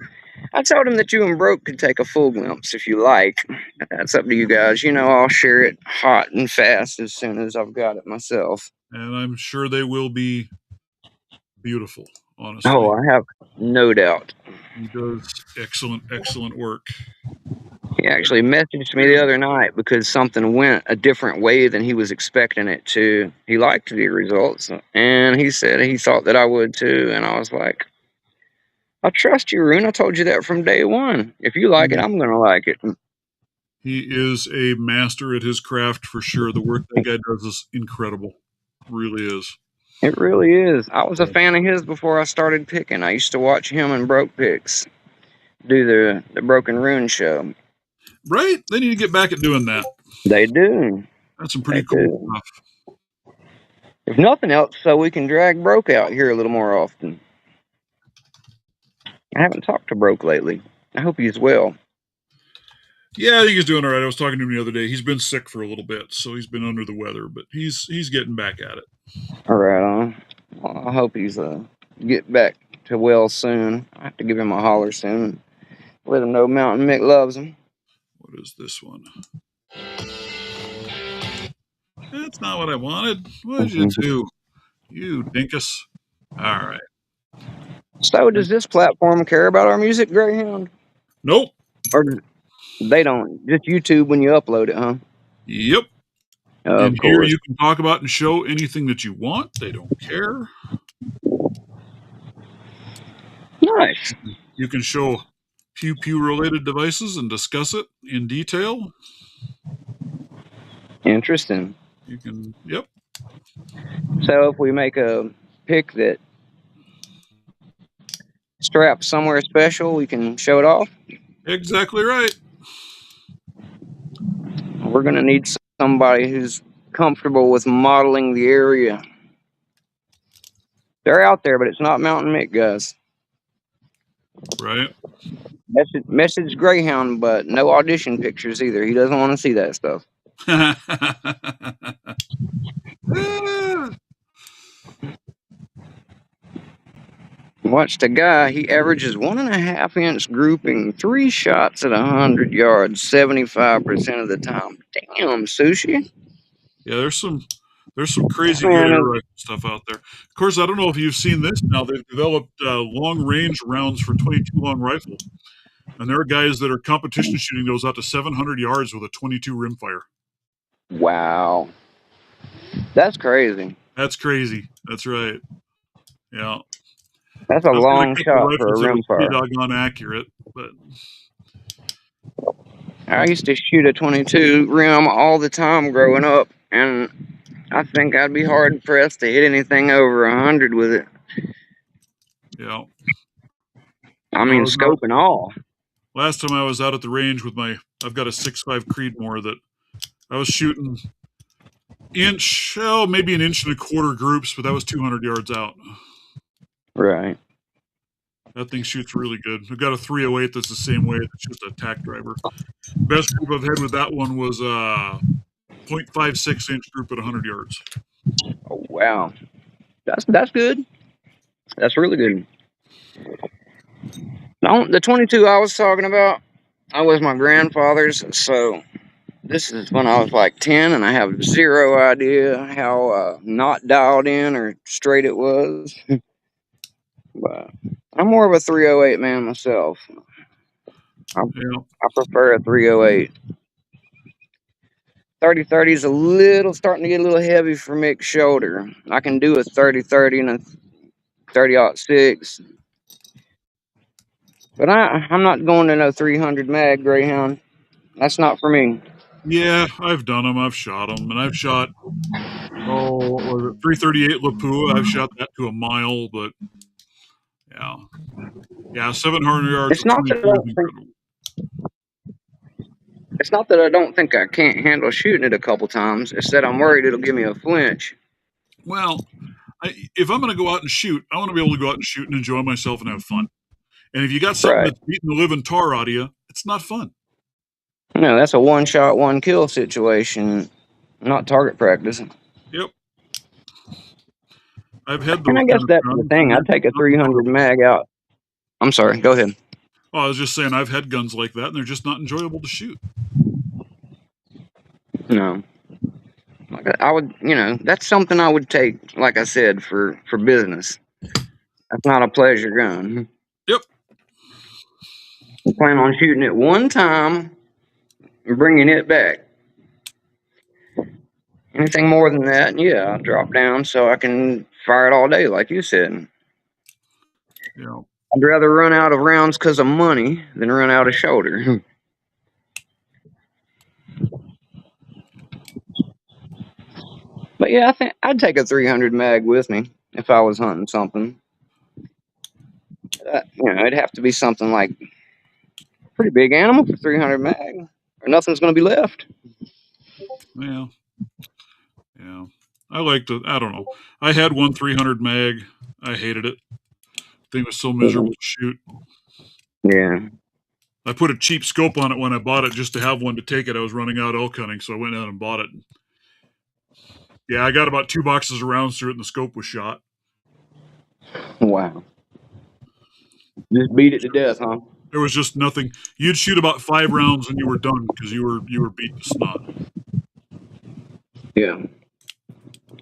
I told him that you and Broke could take a full glimpse if you like. That's up to you guys. You know, I'll share it hot and fast as soon as I've got it myself. And I'm sure they will be beautiful, honestly. Oh, I have no doubt. He does excellent work. He actually messaged me the other night because something went a different way than he was expecting it to. He liked the results, and he said he thought that I would too. And I was like, I trust you, Rune. I told you that from day one. If you like it, I'm going to like it. He is a master at his craft for sure. The work that guy does is incredible. Really is. It really is. I was a fan of his before I started picking. I used to watch him and Broke Picks do the Broken Rune show. Right? They need to get back at doing that. They do. That's some pretty cool stuff. If nothing else, so we can drag Broke out here a little more often. I haven't talked to Broke lately. I hope he's well. Yeah, I think he's doing all right. I was talking to him the other day. He's been sick for a little bit, so he's been under the weather, but he's getting back at it. All right. Well, I hope he's get back to well soon. I have to give him a holler soon. Let him know Mountain Mick loves him. What is this one? That's not what I wanted. What did you do? You dinkus. All right. So does this platform care about our music, Greyhound? Nope. Or they don't? Just YouTube when you upload it, huh? Yep. And here you can talk about and show anything that you want. They don't care. Nice. You can show pew-pew related devices and discuss it in detail. Interesting. You can, yep. So if we make a pick that straps somewhere special, we can show it off? Exactly right. We're going to need somebody who's comfortable with modeling the area. They're out there, but it's not Mountain Mick, guys. Right. Message Greyhound, but no audition pictures either. He doesn't want to see that stuff. Watch the guy. He averages 1.5 inch grouping, 3 shots at 100 yards, 75% of the time. Damn, Sushi. Yeah, there's some crazy good air rifle stuff out there. Of course, I don't know if you've seen this now. They've developed long range rounds for 22 long rifle. And there are guys that are competition shooting those out to 700 yards with a 22 rimfire. Wow. That's crazy. That's crazy. That's right. Yeah. That's a long shot for a rimfire. Pretty doggone accurate, but I used to shoot a 22 rim all the time growing up, and I think I'd be hard pressed to hit anything over 100 with it. Yeah. I mean, scope and all. Last time I was out at the range with I've got a 6.5 Creedmoor that I was shooting maybe 1.25 inch groups, but that was 200 yards out. Right. That thing shoots really good. I've got a 308 that's the same way. It's just a tack driver. Best group I've had with that one was 0.56 inch group at 100 yards. Oh, wow. That's good. That's really good. The 22 I was talking about, I was my grandfather's, so this is when I was like 10, and I have zero idea how not dialed in or straight it was. But I'm more of a 308 man myself. I prefer a 308. 30-30 is starting to get a little heavy for Mick's shoulder. I can do a 30-30 and a 30-06. But I'm not going to no 300 mag Greyhound. That's not for me. Yeah, I've done them. I've shot them, and I've shot 338 Lapua. I've shot that to a mile, but yeah, 700 yards. It's not that I don't think I can't handle shooting it a couple times. It's that I'm worried it'll give me a flinch. Well, if I'm going to go out and shoot, I want to be able to go out and shoot and enjoy myself and have fun. And if you got something that's beating the living tar out of you, it's not fun. No, that's a one shot, one kill situation, not target practice. Yep. I've had those. And I guess that's the guns, thing. I'd take a 300 mag out. I'm sorry. Go ahead. Oh, I was just saying I've had guns like that, and they're just not enjoyable to shoot. No. I would, that's something I would take, like I said, for business. That's not a pleasure gun. Yep. I plan on shooting it one time and bringing it back. Anything more than that, yeah, I'll drop down so I can fire it all day, like you said. Yeah. I'd rather run out of rounds because of money than run out of shoulder. But yeah, I think I'd take a 300 mag with me if I was hunting something. It'd have to be something like a pretty big animal for 300 mag, or nothing's going to be left. Yeah. Yeah. I liked it. I don't know. I had one 300 mag. I hated it. Thing was so miserable to shoot. Yeah. I put a cheap scope on it when I bought it just to have one to take it. I was running out elk hunting, so I went out and bought it. Yeah, I got about 2 boxes of rounds through it, and the scope was shot. Wow. Just beat it to death, huh? There was just nothing. You'd shoot about 5 rounds and you were done because you were beat to snot. Yeah.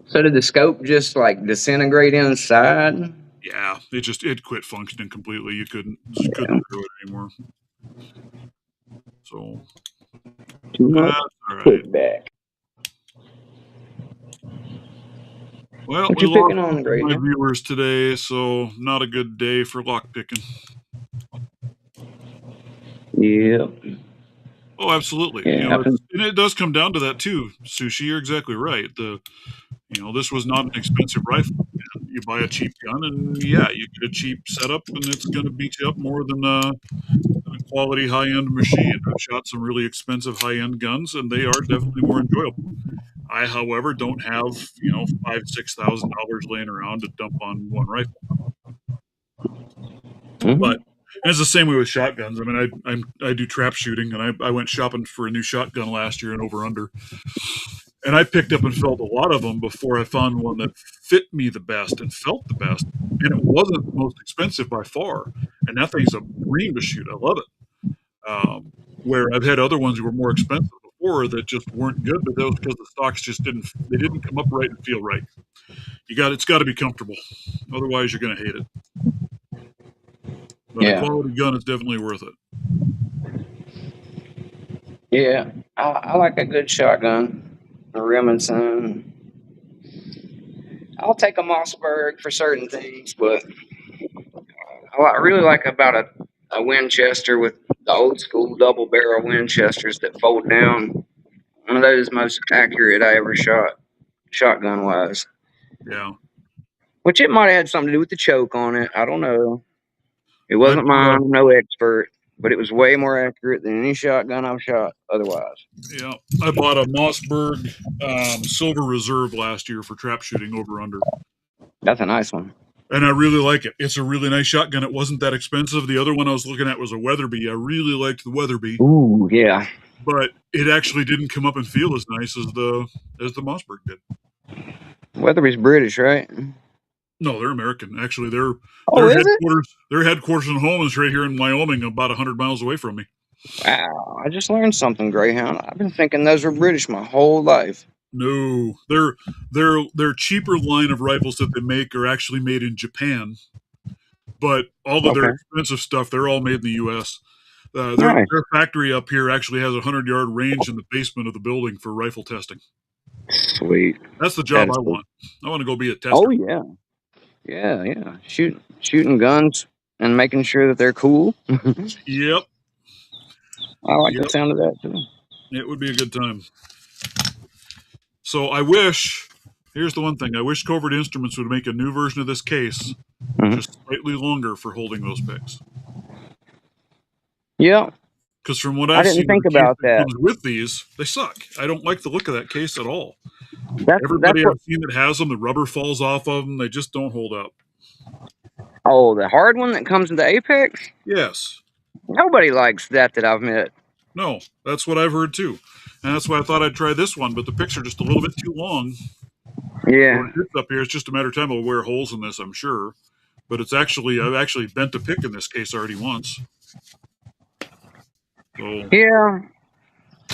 So did the scope just like disintegrate inside? Yeah, it quit functioning completely. You couldn't do it anymore. So Too much kickback. Well, what we you picking lost on, Greyhound? my viewers today, so not a good day for lock picking. Yep. Oh, absolutely. Yeah, and it does come down to that too, Sushi. You're exactly right. This was not an expensive rifle. You buy a cheap gun, and yeah, you get a cheap setup, and it's going to beat you up more than a quality high-end machine. I've shot some really expensive high-end guns, and they are definitely more enjoyable. I, however, don't have $5,000-$6,000 laying around to dump on one rifle. Mm-hmm. But it's the same way with shotguns. I mean, I do trap shooting, and I went shopping for a new shotgun last year in Over Under, and I picked up and felt a lot of them before I found one that fit me the best and felt the best, and it wasn't the most expensive by far. And that thing's a dream to shoot. I love it. Where I've had other ones that were more expensive before that just weren't good, but that was because the stocks just didn't come up right and feel right. It's got to be comfortable, otherwise you're going to hate it. But a quality gun is definitely worth it. Yeah, I like a good shotgun, a Remington. I'll take a Mossberg for certain things, but I really like about a Winchester with the old school double barrel Winchesters that fold down. One of those most accurate I ever shot, shotgun wise. Yeah. Which it might have had something to do with the choke on it. I don't know. It wasn't mine. I'm no expert, but it was way more accurate than any shotgun I've shot otherwise. Yeah, I bought a Mossberg Silver Reserve last year for trap shooting Over Under. That's a nice one. And I really like it. It's a really nice shotgun. It wasn't that expensive. The other one I was looking at was a Weatherby. I really liked the Weatherby. Ooh, yeah. But it actually didn't come up and feel as nice as the Mossberg did. Weatherby's British, right? No, they're American. Actually, their headquarters and home is right here in Wyoming, about 100 miles away from me. Wow, I just learned something, Greyhound. I've been thinking those were British my whole life. No, their cheaper line of rifles that they make are actually made in Japan, but all of their expensive stuff, they're all made in the U.S. Their factory up here actually has a 100-yard range in the basement of the building for rifle testing. Sweet. That's the job I want. I want to go be a tester. Oh, yeah. Yeah. Shooting guns and making sure that they're cool. Yep. I like the sound of that, too. It would be a good time. So here's the one thing, I wish Covert Instruments would make a new version of this case, just slightly longer for holding those picks. Yeah. Because from what I've seen, didn't think about that. Comes with these, they suck. I don't like the look of that case at all. Everybody I've seen that has them, the rubber falls off of them. They just don't hold up. Oh, the hard one that comes in the Apex? Yes. Nobody likes that I've met. No, that's what I've heard too. And that's why I thought I'd try this one, but the picks are just a little bit too long. Yeah. When it hits up here, it's just a matter of time. It'll wear holes in this, I'm sure. But I've actually bent a pick in this case already once. So Yeah.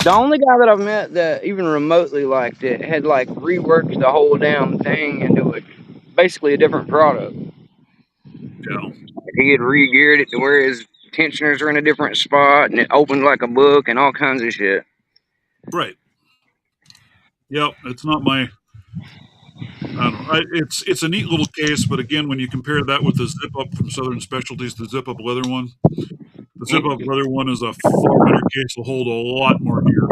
The only guy that I've met that even remotely liked it had like reworked the whole damn thing into basically a different product. yeah, He had re-geared it to where his tensioners are in a different spot, and it opened like a book and all kinds of shit. right. Yep, it's not my. I don't know. It's a neat little case, but again, when you compare that with the zip up from Southern Specialties, the zip up leather one, the zip up leather one is a far better case. Will hold a lot more gear.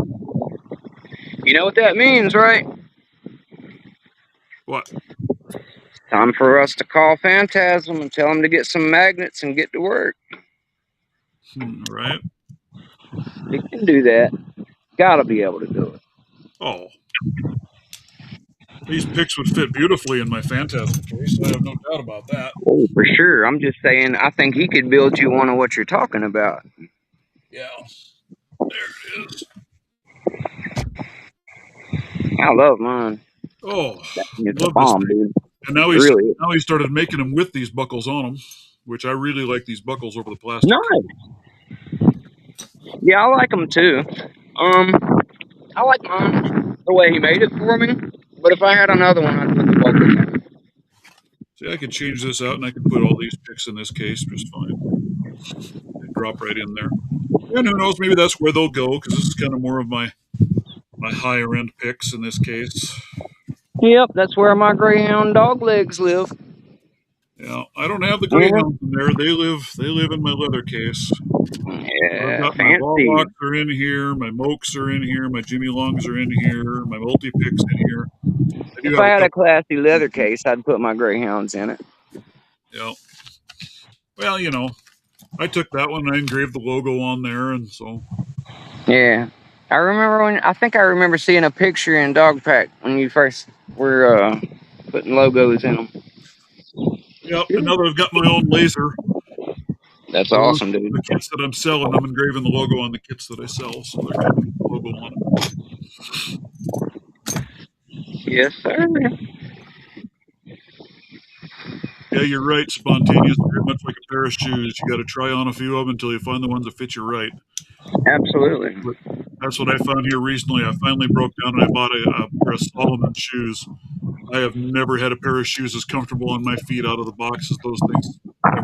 You know what that means, right? What? Time for us to call Phantasm and tell them to get some magnets and get to work. Right? You can do that. Gotta be able to do it. Oh, these picks would fit beautifully in my Phantasm case. I have no doubt about that. Oh, for sure. I'm just saying, I think he could build you one of what you're talking about. Yeah, there it is. I love mine. Oh, It's a love this bomb, thing. dude. And now Really. he started making them with these buckles on them, which I really like these buckles over the plastic. Nice. Yeah, I like them too. I like mine the way he made it for me. But if I had another one, I'd put the buckles on. See, I could change this out and I could put all these picks in this case just fine. They drop right in there. And who knows, maybe that's where they'll go because this is kind of more of my higher end picks in this case. Yep, that's where my Greyhound dog legs live. Yeah, I don't have the Greyhounds in there. They live in my leather case. I've Yeah, got my fancy. Wallachs are in here, my Mokes are in here, my Jimmy Longs are in here, my multi picks in here. I do If have I a had a couple. classy leather case, I'd put my Greyhounds in it. Yeah. Well, I took that one and I engraved the logo on there, and so. Yeah. I think I remember seeing a picture in Dog Pack when you first were putting logos in them. Yep, and now that I've got my own laser, That's awesome, dude. the kits that I'm selling, I'm engraving the logo on the kits that I sell, so they're coming with the logo on them. Yes, sir. Yeah, you're right. Spontaneous, very much like a pair of shoes. You got to try on a few of them until you find the ones that fit you right. Absolutely. But that's what I found here recently. I finally broke down and I bought a pair of Solomon shoes. I have never had a pair of shoes as comfortable on my feet out of the box as those things ever.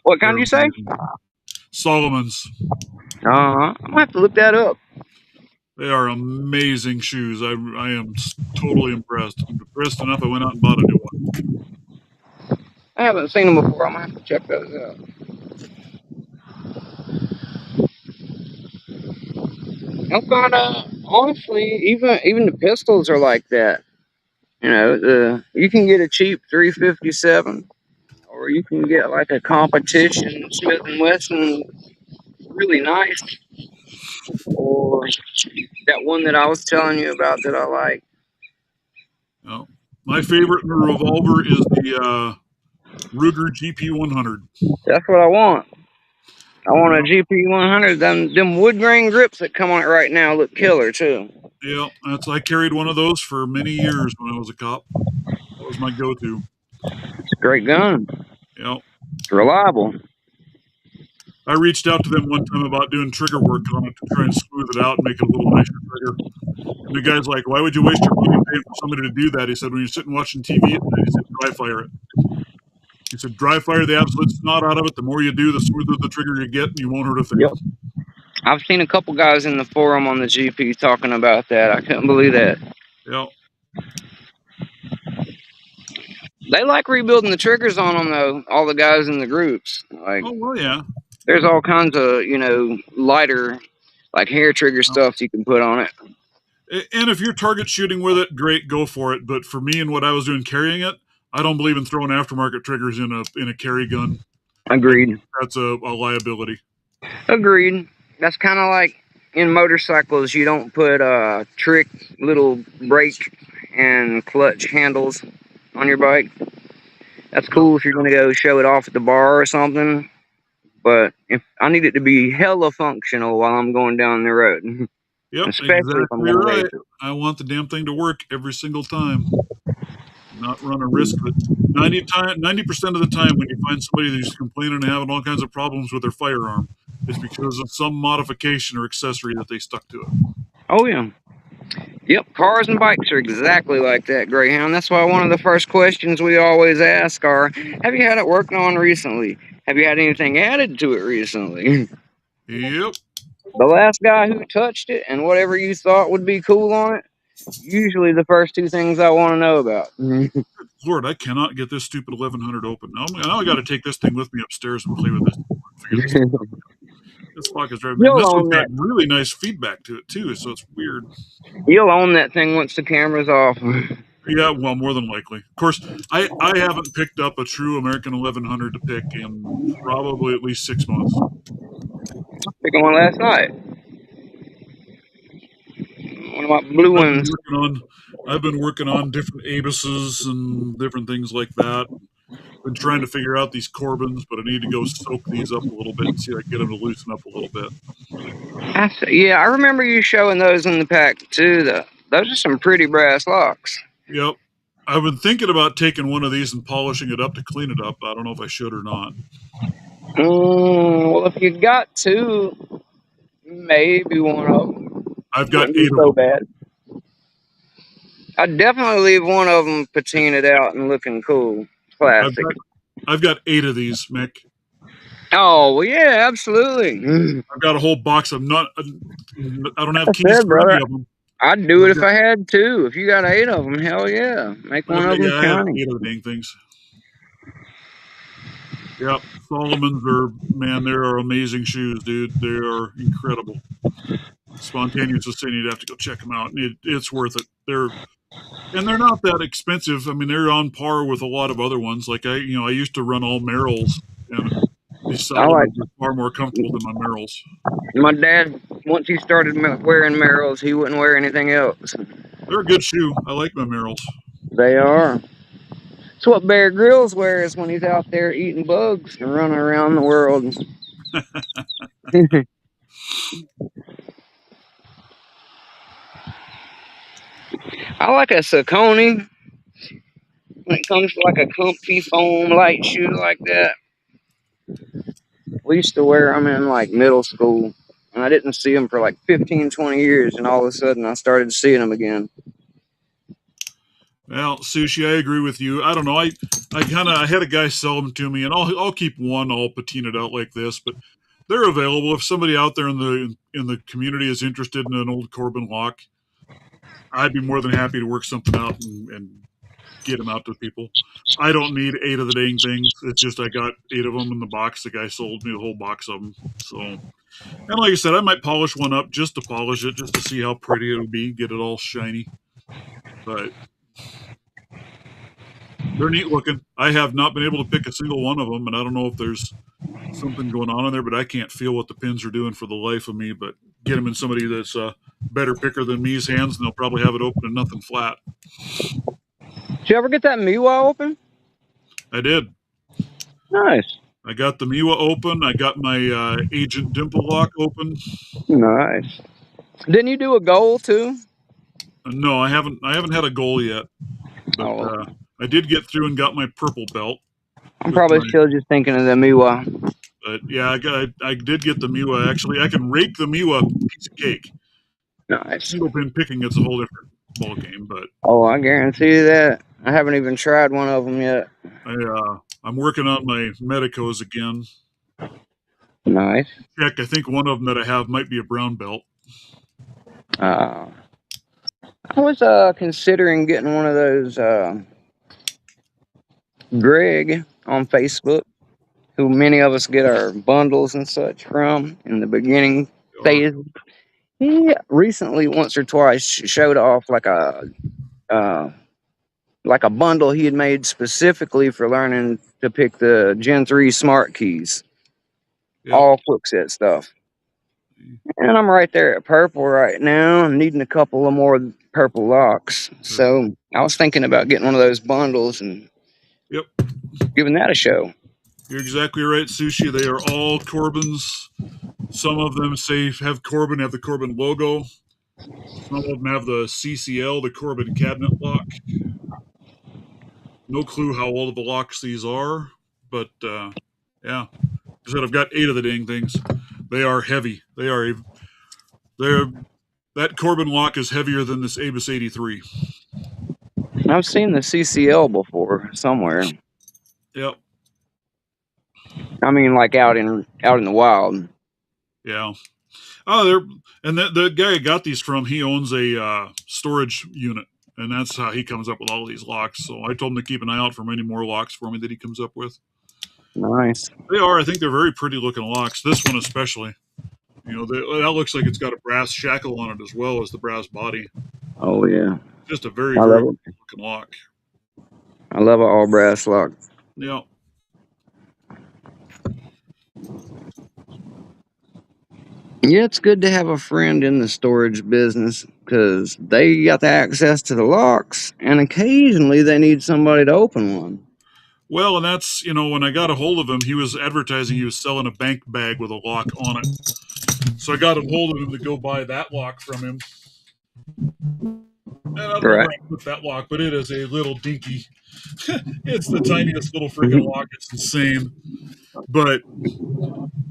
What kind did you say? Solomon's. I'm gonna have to look that up. They are amazing shoes. I am totally impressed. I'm impressed enough I went out and bought a new one. I haven't seen them before. I'm gonna have to check those out. I find honestly, even the pistols are like that. You can get a cheap 357, or you can get like a competition Smith and Wesson, really nice, or that one that I was telling you about that I like. Oh, my favorite in the revolver is the Ruger GP100. That's what I want. I want a GP100. Them wood grain grips that come on it right now look killer too. Yeah, I carried one of those for many years when I was a cop. That was my go-to. It's a great gun. Yeah. It's reliable. I reached out to them one time about doing trigger work on it to try and smooth it out and make it a little nicer trigger. And the guy's like, "Why would you waste your money paying for somebody to do that?" He said, "When you're sitting watching TV at night," he said, "dry fire it." He said, "Dry fire the absolute snot out of it. The more you do, the smoother the trigger you get, and you won't hurt a thing." Yep. I've seen a couple guys in the forum on the GP talking about that. I couldn't believe that. Yeah. They like rebuilding the triggers on them though. All the guys in the groups, like, Oh well, yeah. there's all kinds of lighter, like hair trigger stuff you can put on it. And if you're target shooting with it, great, go for it. But for me and what I was doing carrying it, I don't believe in throwing aftermarket triggers in a carry gun. Agreed. That's a liability. Agreed. That's kind of like in motorcycles, you don't put trick little brake and clutch handles on your bike. That's cool if you're going to go show it off at the bar or something. But if I need it to be hella functional while I'm going down the road. Yep, Especially exactly if I'm going to right. race it. I want the damn thing to work every single time. not run a risk that 90% of the time when you find somebody who's complaining and having all kinds of problems with their firearm, it's because of some modification or accessory that they stuck to it. Oh, yeah. Yep, cars and bikes are exactly like that, Greyhound. That's why one of the first questions we always ask are, have you had it worked on recently? Have you had anything added to it recently? Yep. The last guy who touched it and whatever you thought would be cool on it, usually the first two things I want to know about. Lord, I cannot get this stupid 1100 open. Now I got to take this thing with me upstairs and play with this. This lock is driving me. You'll This one's own got that. really nice feedback to it too, so it's weird. You'll own that thing once the camera's off. Yeah, well, more than likely. Of course, I haven't picked up a true American 1100 to pick in probably at least 6 months. Picking one last night. One of my blue ones. I've been working on different Abises and different things like that. Been trying to figure out these Corbins, but I need to go soak these up a little bit and see if I can get them to loosen up a little bit. Yeah, I remember you showing those in the pack too. Those are some pretty brass locks. Yep. I've been thinking about taking one of these and polishing it up to clean it up. I don't know if I should or not. Well, if you got two, maybe one of them. I've got 8 of so them. Bad. I'd definitely leave one of them patinaed out and looking cool. Classic. I've got 8 of these, Mick. Oh, well, yeah, absolutely. I've got a whole box of I don't have keys for any of them. I'd do it if I had two. If you got 8 of them, hell yeah. Make one of them I have shiny. 8 of the dang things. Yep. Solomon's they are amazing shoes, dude. They are incredible. Spontaneous was saying you'd have to go check them out. And it's worth it. They're not that expensive. I mean, they're on par with a lot of other ones. Like I used to run all Merrills, and these Solomons are far more comfortable than my Merrills. My dad, once he started wearing Merrills, he wouldn't wear anything else. They're a good shoe. I like my Merrills. They are. It's what Bear Grylls wears when he's out there eating bugs and running around the world. I like a Saucony. When it comes to like a comfy foam light shoe like that, we used to wear them in like middle school, and I didn't see them for like 15, 20 years, and all of a sudden I started seeing them again. Well, Sushi, I agree with you. I don't know. I had a guy sell them to me, and I'll keep one all patinaed out like this, but they're available. If somebody out there in the community is interested in an old Corbin lock, I'd be more than happy to work something out and get them out to people. I don't need 8 of the dang things. It's just I got 8 of them in the box. The guy sold me the whole box of them. So, and like I said, I might polish one up just to polish it, just to see how pretty it'll be, get it all shiny. But they're neat looking. I have not been able to pick a single one of them, and I don't know if there's something going on in there, but I can't feel what the pins are doing for the life of me. But get them in somebody that's a better picker than me's hands, and they'll probably have it open and nothing flat. Did you ever get that Miwa open? I did. Nice. I got the Miwa open. I got my Agent Dimple lock open. Nice. Didn't you do a goal too? No, I haven't had a goal yet. But I did get through and got my purple belt. I'm probably still just thinking of the Miwa. But yeah, I did get the Miwa. Actually, I can rake the Miwa piece of cake. Nice. Single pin picking, it's a whole different ball game. But I guarantee you that. I haven't even tried one of them yet. I'm working on my Medicos again. Nice. Heck, I think one of them that I have might be a brown belt. I was considering getting one of those Greg on Facebook, who many of us get our bundles and such from in the beginning phase. He recently, once or twice, showed off like a bundle he had made specifically for learning to pick the Gen 3 smart keys. Yep. All Quickset stuff. And I'm right there at purple right now. I'm needing a couple of more purple locks. So I was thinking about getting one of those bundles and giving that a show. You're exactly right, Sushi. They are all Corbins. Some of them have the Corbin logo. Some of them have the CCL, the Corbin cabinet lock. No clue how old of the locks these are, but yeah. I said I've got 8 of the dang things. They are heavy. They're that Corbin lock is heavier than this Abus 83. I've seen the CCL before somewhere. Yep. I mean, like out in the wild. Yeah. Oh, and the guy I got these from, he owns a storage unit, and that's how he comes up with all of these locks. So I told him to keep an eye out for many more locks for me that he comes up with. Nice. I think they're very pretty looking locks. This one especially. You know, that looks like it's got a brass shackle on it as well as the brass body. Oh yeah. Just a very, I very love good looking lock. I love an all brass lock. Yeah. Yeah, it's good to have a friend in the storage business because they got the access to the locks, and occasionally they need somebody to open one. Well, and that's, when I got a hold of him, he was advertising he was selling a bank bag with a lock on it. So I got a hold of him to go buy that lock from him. And I don't know where I put that lock, but it is a little dinky. It's the tiniest little freaking lock. It's insane. But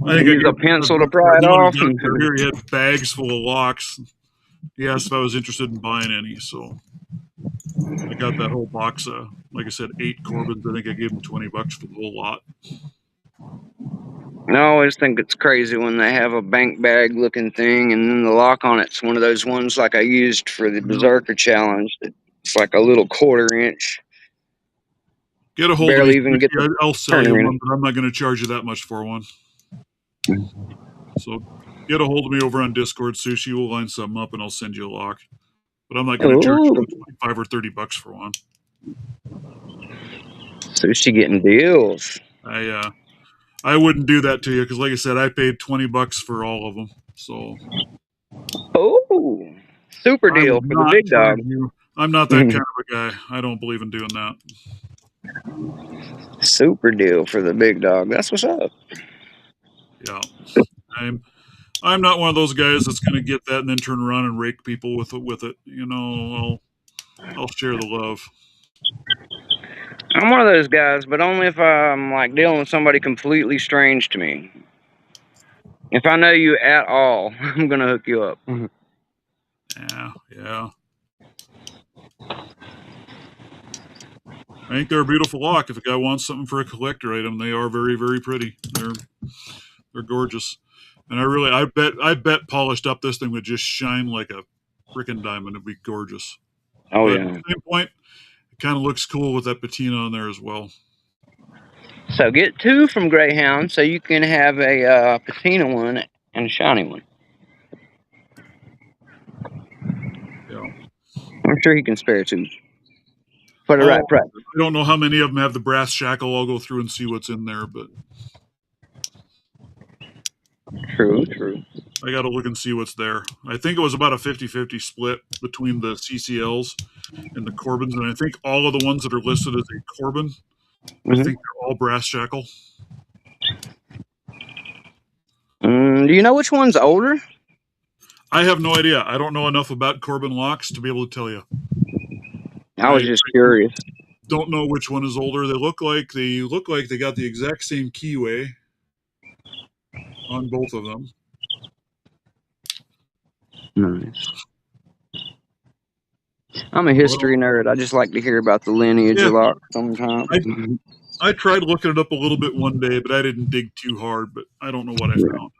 I think Use a pencil to pry it he off. here he had bags full of locks. He asked if I was interested in buying any, so I got that whole box. Like I said, 8 Corbins. I think I gave him $20 for the whole lot. I always think it's crazy when they have a bank bag looking thing, and then the lock on it's one of those ones like I used for the Berserker challenge. It's like a little 1/4 inch. Get a hold Barely of me. even get the I'll sell you one, but I'm not going to charge you that much for one. So get a hold of me over on Discord, Sushi. We'll line something up, and I'll send you a lock. But I'm not going to charge you $25 or $30 for one. Sushi getting deals. I wouldn't do that to you because, like I said, I paid $20 for all of them. So, super deal for the big dog. I'm not that kind of a guy. I don't believe in doing that. Super deal for the big dog. That's what's up. Yeah, I'm not one of those guys that's going to get that and then turn around and rake people with it. I'll share the love. I'm one of those guys, but only if I'm like dealing with somebody completely strange to me. If I know you at all, I'm gonna hook you up. Yeah. I think they're a beautiful lock. If a guy wants something for a collector item, they are very, very pretty. They're gorgeous. And I bet polished up this thing would just shine like a freaking diamond. It'd be gorgeous. Oh, but yeah. At the same point, it kind of looks cool with that patina on there as well. So get 2 from Greyhound so you can have a patina one and a shiny one. Yeah. I'm sure he can spare 2 for the right price. I don't know how many of them have the brass shackle. I'll go through and see what's in there, but True. I got to look and see what's there. I think it was about a 50-50 split between the CCLs and the Corbins, and I think all of the ones that are listed as a Corbin, I think they're all brass shackle. Do you know which one's older? I have no idea. I don't know enough about Corbin locks to be able to tell you. I was just curious. Don't know which one is older. They look like they got the exact same keyway on both of them. Nice. I'm a history nerd. I just like to hear about the lineage of locks sometimes. I tried looking it up a little bit one day, but I didn't dig too hard. But I don't know what I found.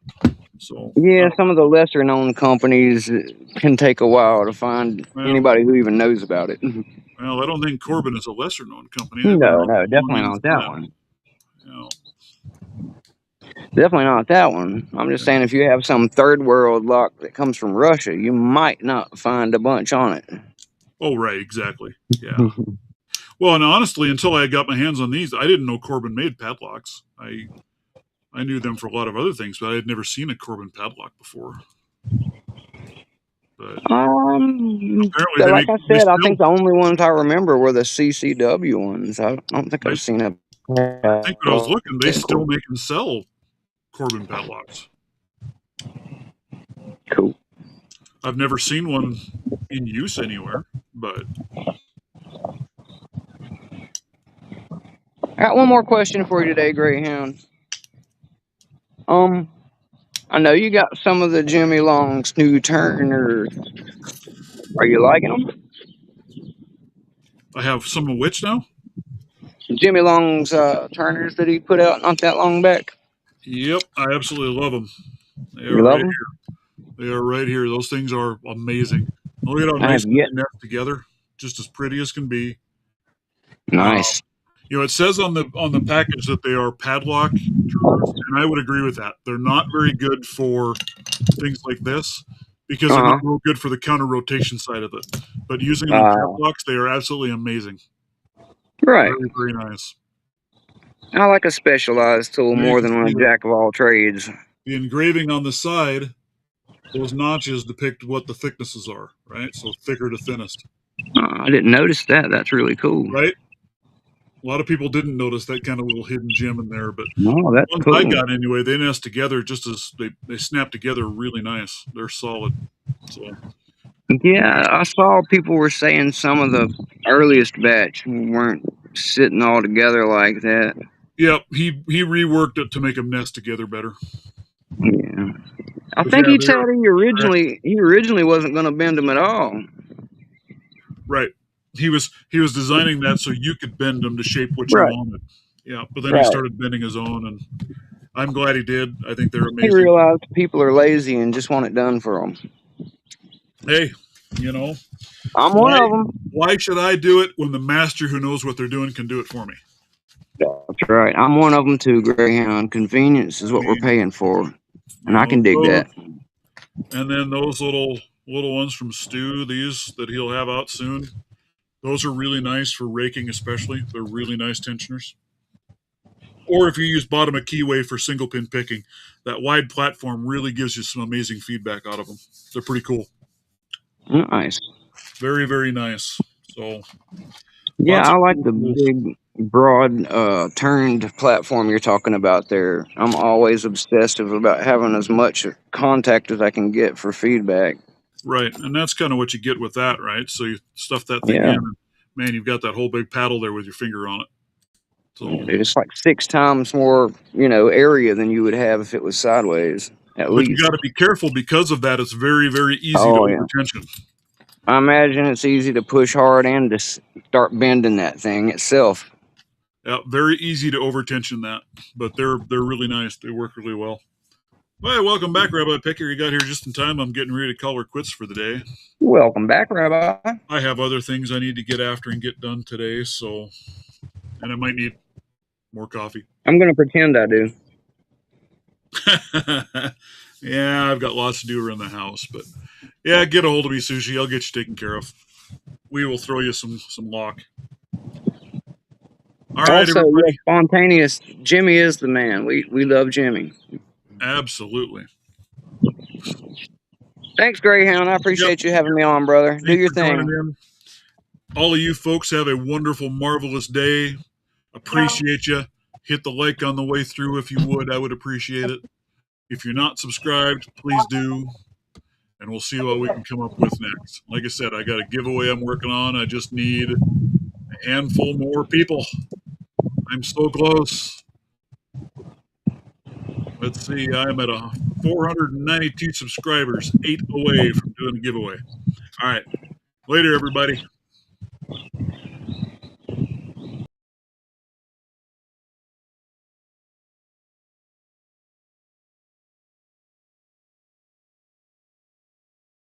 So some of the lesser known companies can take a while to find anybody who even knows about it. Well, I don't think Corbin is a lesser known company. No, definitely not that one. Definitely not that one. I'm just saying if you have some third world lock that comes from Russia, you might not find a bunch on it. Oh, right, exactly. Yeah. Well, and honestly, until I got my hands on these, I didn't know Corbin made padlocks. I knew them for a lot of other things, but I had never seen a Corbin padlock before. But like I said, I think the only ones I remember were the CCW ones. I don't think I've seen a. I think when I was looking, they still make and sell Corbin padlocks. Cool. I've never seen one in use anywhere, but I got one more question for you today, Greyhound. I know you got some of the Jimmy Long's new Turners. Are you liking them? I have some of which now? Jimmy Long's Turners that he put out not that long back. Yep, I absolutely love them. They You are love right them? here. They are right here. Those things are amazing. Look at how I have nice they yet. nest together, just as pretty as can be. Nice. It says on the package that they are padlock turners, and I would agree with that. They're not very good for things like this because they're Uh not huh. real good for the counter rotation side of it. But using them in Uh, padlocks, they are absolutely amazing. right. Very, very nice. I like a specialized tool There you more can than a see jack of all trades. the engraving on the side. Those notches depict what the thicknesses are, right? So thicker to thinnest, I didn't notice that. That's really cool. right? A lot of people didn't notice that kind of little hidden gem in there, but No, the that's ones I cool. got anyway, they nest together just as they snap together really nice. They're solid. So Yeah, I saw people were saying some of the earliest batch weren't sitting all together like that. yeah, he reworked it to make them nest together better. Yeah, I But think yeah, he said they're he originally wasn't going to bend them at all. right. He was designing that so you could bend them to shape what you Right, wanted. Yeah, but then he right. started bending his own, and I'm glad he did. I think they're He amazing. realized people are lazy and just want it done for them. Hey, you know, I'm one why of them. why should I do it when the master who knows what they're doing can do it for me? That's right. I'm one of them too, Greyhound. Convenience is I what we're mean, paying for, and I can dig those that. and then those little ones from Stu, these that he'll have out soon. Those are really nice for raking, especially. They're really nice tensioners. Or if you use bottom of keyway for single pin picking, that wide platform really gives you some amazing feedback out of them. They're pretty cool. Nice. Very, very nice. So Yeah, lots I of like cool the tools. big, broad, turned platform you're talking about there. I'm always obsessive about having as much contact as I can get for feedback. Right. And that's kind of what you get with that, right? So you stuff that thing in, Yeah, and man, you've got that whole big paddle there with your finger on it. So, it's like 6 times more, area than you would have if it was sideways, at but you got least. to be careful because of that. It's very, very easy to Oh yeah. overtension. I imagine it's easy to push hard and to start bending that thing itself. Yeah, very easy to overtension that, but they're really nice. They work really well. Well, welcome back, Rabbi Picker. You got here just in time. I'm getting ready to call her quits for the day. Welcome back, Rabbi. I have other things I need to get after and get done today, so and I might need more coffee. I'm gonna pretend I do. Yeah, I've got lots to do around the house, but yeah, get a hold of me, Sushi. I'll get you taken care of. We will throw you some lock. All right, Also, yeah, everybody. spontaneous. Jimmy is the man. We love Jimmy. Absolutely. Thanks, Greyhound. I Yep. appreciate you having me on, brother. Do Thanks your for joining thing. in. All of you folks have a wonderful, marvelous day. Appreciate you. Hit the like on the way through if you would. I would appreciate it. If you're not subscribed, please do. And we'll see what we can come up with next. Like I said, I got a giveaway I'm working on. I just need a handful more people. I'm so close. Let's see. I'm at 492 subscribers, 8 away from doing a giveaway. All right. Later, everybody.